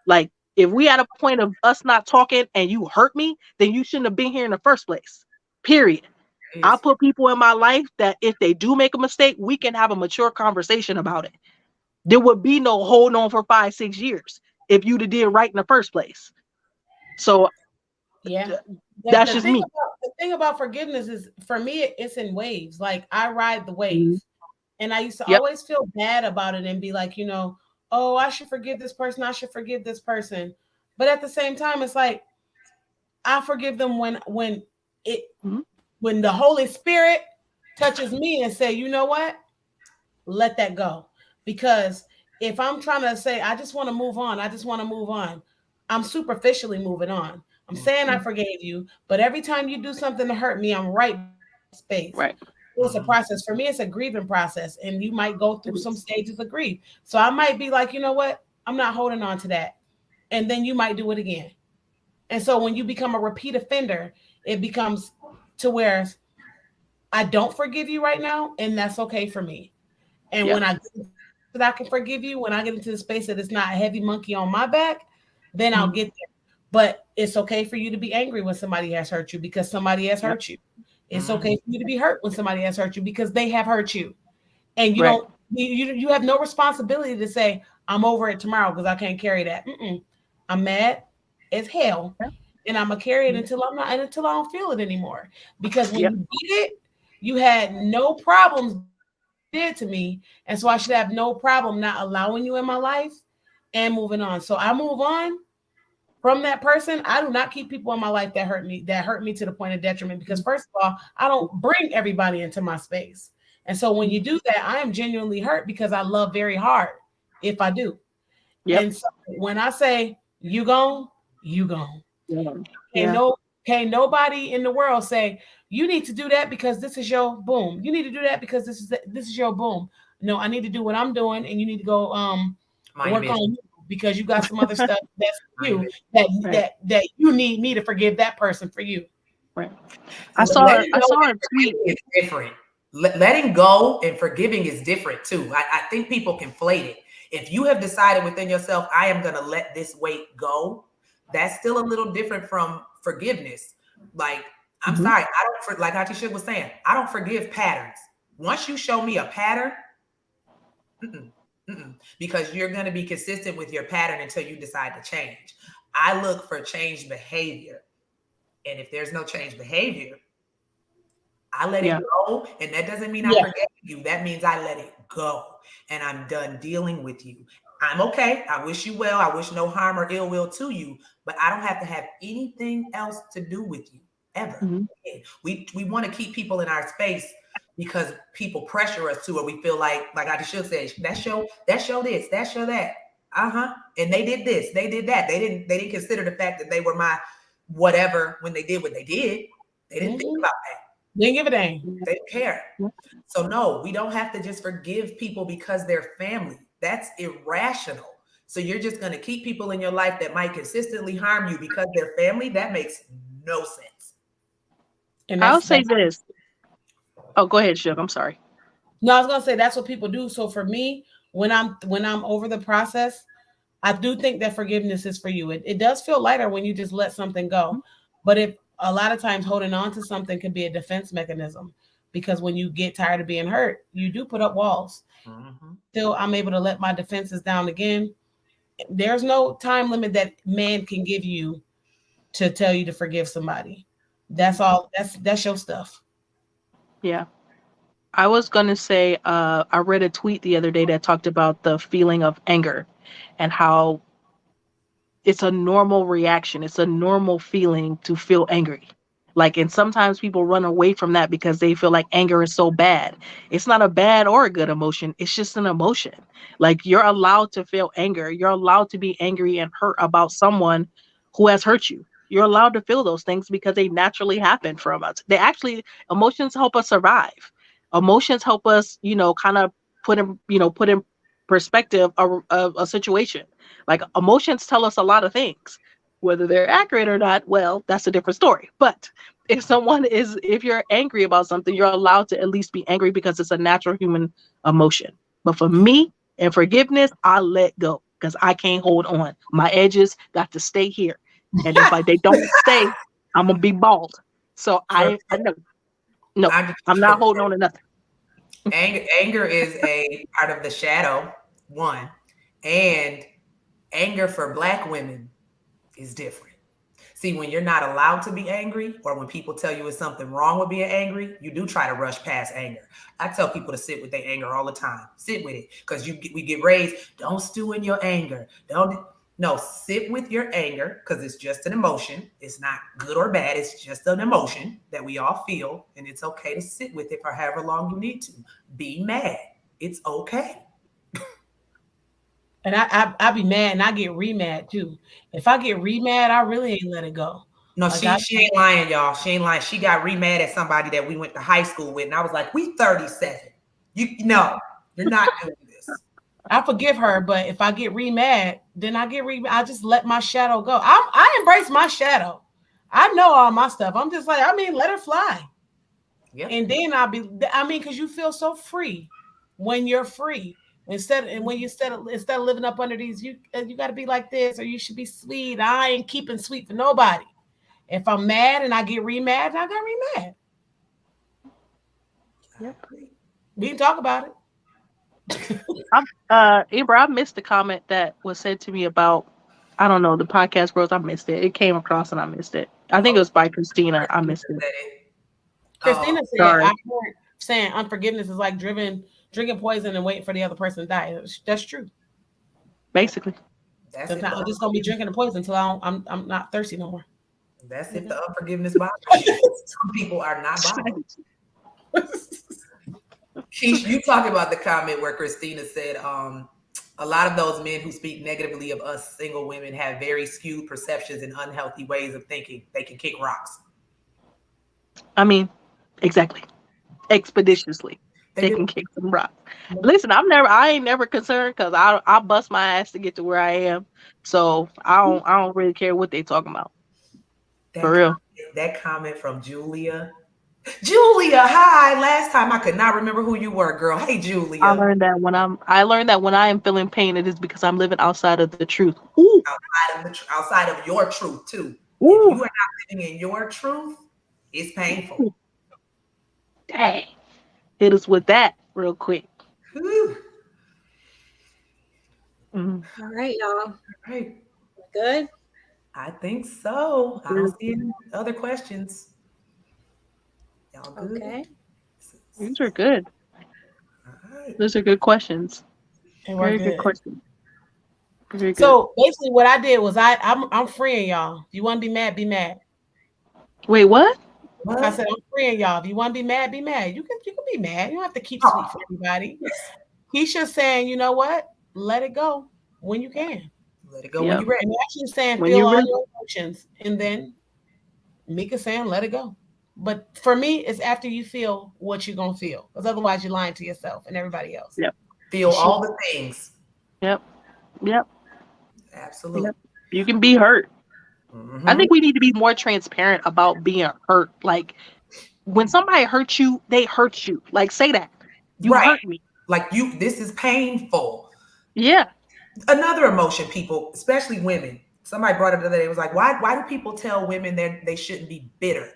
Like, if we at a point of us not talking and you hurt me, then you shouldn't have been here in the first place. Period. I Yes. put people in my life that if they do make a mistake, we can have a mature conversation about it. There would be no holding on for 5, 6 years if you'd have did right in the first place. So Yeah. that's just me. The thing about forgiveness is for me it's in waves. Like I ride the wave. Mhm. And I used to Yep. always feel bad about it and be like, oh, I should forgive this person. I should forgive this person. But at the same time, it's like I forgive them it Mhm. when the Holy Spirit touches me and say, you know what? Let that go. Because if I'm trying to say, I just want to move on, I just want to move on, I'm superficially moving on. I'm saying I Mhm. forgave you, but every time you do something to hurt me, I'm right back in space. Right. It's a Mhm. process. For me, it's a grieving process, and you might go It through some is. stages of grief. So I might be like, you know what? I'm not holding on to that. And then you might do it again. And so when you become a repeat offender, it becomes to where I don't forgive you right now, and that's okay for me. And Yep. when I get into the space that I can forgive you, when I get into the space that it's not a heavy monkey on my back, then I'll Mhm. get there. But it's okay for you to be angry when somebody has hurt you because somebody has Yep. hurt you. It's Mhm. okay for you to be hurt when somebody has hurt you because they have hurt you. And you Right. don't you have no responsibility to say, I'm over it tomorrow because I can't carry that. Mm-mm. I'm mad as hell. Yep. And I'm gonna carry it Mhm. until I don't feel it anymore. Because when Yep. you did it, you had no problems doing what you did to me. And so I should have no problem not allowing you in my life and moving on. So I move on from that person. I do not keep people in my life that hurt me to the point of detriment because first of all, I don't bring everybody into my space. And so when Mhm. you do that, I am genuinely hurt because I love very hard if I do. Yep. And so when I say you gone, you gone. Yeah. Can't Yeah. no can't nobody in the world say you need to do that because this is your boom. You need to do that because this is your boom. No, I need to do what I'm doing, and you need to go Mind your work on business. you because you got some other stuff that's for Mind your you business. Right. that you need me to forgive that person for you. Right. I But saw letting I go saw and a tweet. forgiving is different. Letting go and forgiving is different too. I think people conflate it. If you have decided within yourself, I am going to let this weight go, that's still a little different from forgiveness. Like, I'm Mhm. sorry, I don't, like Atisha was saying, I don't forgive patterns. Once you show me a pattern, mm-mm, mm-mm, because you're going to be consistent with your pattern until you decide to change. I look for change behavior. And if there's no change behavior, I let it Yeah. go. And that doesn't mean I Yeah. forget you. That means I let it go. And I'm done dealing with you. I'm okay. I wish you well. I wish no harm or ill will to you. But I don't have to have anything else to do with you ever. Mhm. We want to keep people in our space because people pressure us to, or we feel like I should say, that show this, that show that. Uh-huh. And they did this, they did that. They didn't consider the fact that they were my whatever when they did what they did. They didn't think Mm-hmm. about Didn't give a dang. Yeah. they don't care. Yeah. So no, we don't have to just forgive people because they're family. That's irrational. So you're just going to keep people in your life that might consistently harm you because they're family. That makes no sense. And I'll that's say that's this. Oh, go ahead, Shug. I'm sorry. no, I was gonna say that's what people do. So for me, when I'm over the process, I do think that forgiveness is for you. It does feel lighter when you just let something go. Mhm. But if a lot of times holding on to something can be a defense mechanism because when you get tired of being hurt, you do put up walls. Mhm. Till I'm able to let my defenses down again. There's no time limit that man can give you to tell you to forgive somebody. That's all. That's your stuff. Yeah. I was gonna say, I read a tweet the other day that talked about the feeling of anger and how it's a normal reaction. It's a normal feeling to feel angry. Like, and sometimes people run away from that because they feel like anger is so bad. It's not a bad or a good emotion. It's just an emotion. Like, you're allowed to feel anger. You're allowed to be angry and hurt about someone who has hurt you. You're allowed to feel those things because they naturally happen from us. They actually, emotions help us survive. Emotions help us, kind of put in perspective a situation. Like, emotions tell us a lot of things. Whether they're accurate or not, well, that's a different story. But if you're angry about something, you're allowed to at least be angry because it's a natural human emotion. But for me and forgiveness, I let go because I can't hold on. My edges got to stay here. And if they don't stay, I'm gonna be bald. So For, I know, no, I, I'm not holding on to nothing. anger is a part of the shadow, one, and anger for Black women is different. See, when you're not allowed to be angry, or when people tell you it's something wrong with being angry, you do try to rush past anger. I tell people to sit with their anger all the time. Sit with it, because we get raised. Don't stew in your anger. Don't no sit with your anger, because it's just an emotion. It's not good or bad. It's just an emotion that we all feel, and it's okay to sit with it for however long you need to. Be mad. It's okay. And I be mad and I get re-mad too. If I get re-mad, I really ain't let it go. No, Like I she ain't lying, y'all. She ain't lying. She got re-mad at somebody that we went to high school with, and I was like, "We 37. You no, you're not doing this." I forgive her, but if I get re-mad, then I just let my shadow go. I embrace my shadow. I know all my stuff. I'm just like, I mean, let her fly. Yep. And then because you feel so free when you're free. Instead of living up under these, you got to be like this, or you should be sweet. I ain't keeping sweet for nobody. If I'm mad and I get re-mad, I got re-mad. I Yep. agree. We can talk about it. Ibra, I missed the comment that was said to me about, I don't know, the podcast bros. I missed it. It came across and I missed it. I think it Oh, was by Christina. I Christina missed it. said it. Oh, Christina said, I Sorry. heard saying unforgiveness is like drinking poison and waiting for the other person to die. That's true. Basically. that's if Sometimes the I'm just gonna be drinking the poison until I'm not thirsty no more. that's if the unforgiveness bothers you. Some people are not bothered. Keish, you talk about the comment where Christina said, a lot of those men who speak negatively of us single women have very skewed perceptions and unhealthy ways of thinking. They can kick rocks. I mean, exactly. Expeditiously. They They do. can kick some rocks. Listen, I ain't never concerned because I bust my ass to get to where I am. So I don't really care what they talking about. For That real. that comment from Julia. Julia, hi. Last time I could not remember who you were, girl. Hey, Julia. I learned that when I am feeling pain, it is because I'm living outside of the truth. Ooh. Outside of your truth too. If you Ooh. are not living in your truth, it's painful. Dang. Hit us with that real quick. Whew. Mhm. All right, y'all. Right. Good. I think so. I don't see any other questions. Y'all good? Okay. These are good. All right. Those are good questions. And we're Very good good. questions. Very good. So basically, what I did was I'm freeing y'all. If you want to be mad, be mad. Wait, what? I What? said I'm freeing y'all. If you want to be mad, be mad. You can be mad. You don't have to keep Oh, sweet for everybody. He's just saying, you know what? Let it go when you can. let it go when Yep. you're ready. And actually saying When feel you're all ready. your emotions, and then Mika saying let it go. But for me, it's after you feel what you're gonna feel, because otherwise you're lying to yourself and everybody else. Yep. Feel all the things. Yep. Yep. Absolutely. Yep. You can be hurt. I Hmm. think we need to be more transparent about being hurt. Like, when somebody hurts you, they hurt you. Like, say that. You Right. hurt me. Like this is painful. Yeah. Another emotion, people, especially women. Somebody brought it the other day. It was like, why do people tell women that they shouldn't be bitter?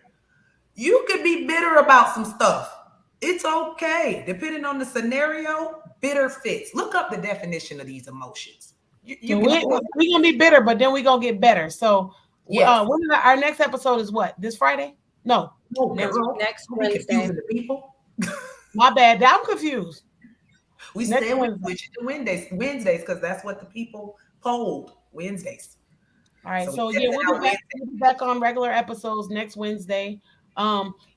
You could be bitter about some stuff. It's okay. Depending on the scenario, bitter fits. Look up the definition of these emotions. You And can we gonna be bitter, but then we gonna get better. So Yes. When our next episode is what? This Friday? No, Oh, next. girl, Next don't be Wednesday. confusing the people. My bad. I'm confused. We Next said we Wednesday. switch it to Wednesdays, because that's what the people polled. Wednesdays. All right. So we So set yeah, it out Wednesday. we'll be back on regular episodes next Wednesday.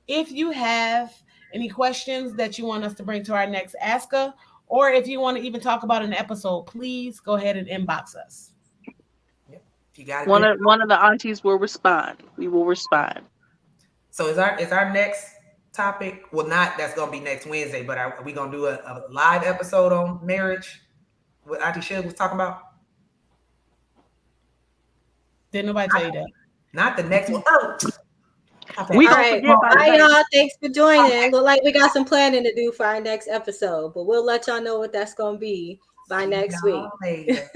If you have any questions that you want us to bring to our next ASKA, or if you want to even talk about an episode, please go ahead and inbox us. Yep. If you got it. One of the aunties will respond. We will respond. So is our next topic? Well, not that's gonna be next Wednesday, but are we gonna do a live episode on marriage? What Auntie Shug was talking about? Didn't nobody tell you that? Not the next one. We All don't right. forget, by the Bye, way. y'all. Thanks for joining. Look like we got some planning to do for our next episode, but we'll let y'all know what that's going to be by next week. Later.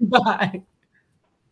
Bye.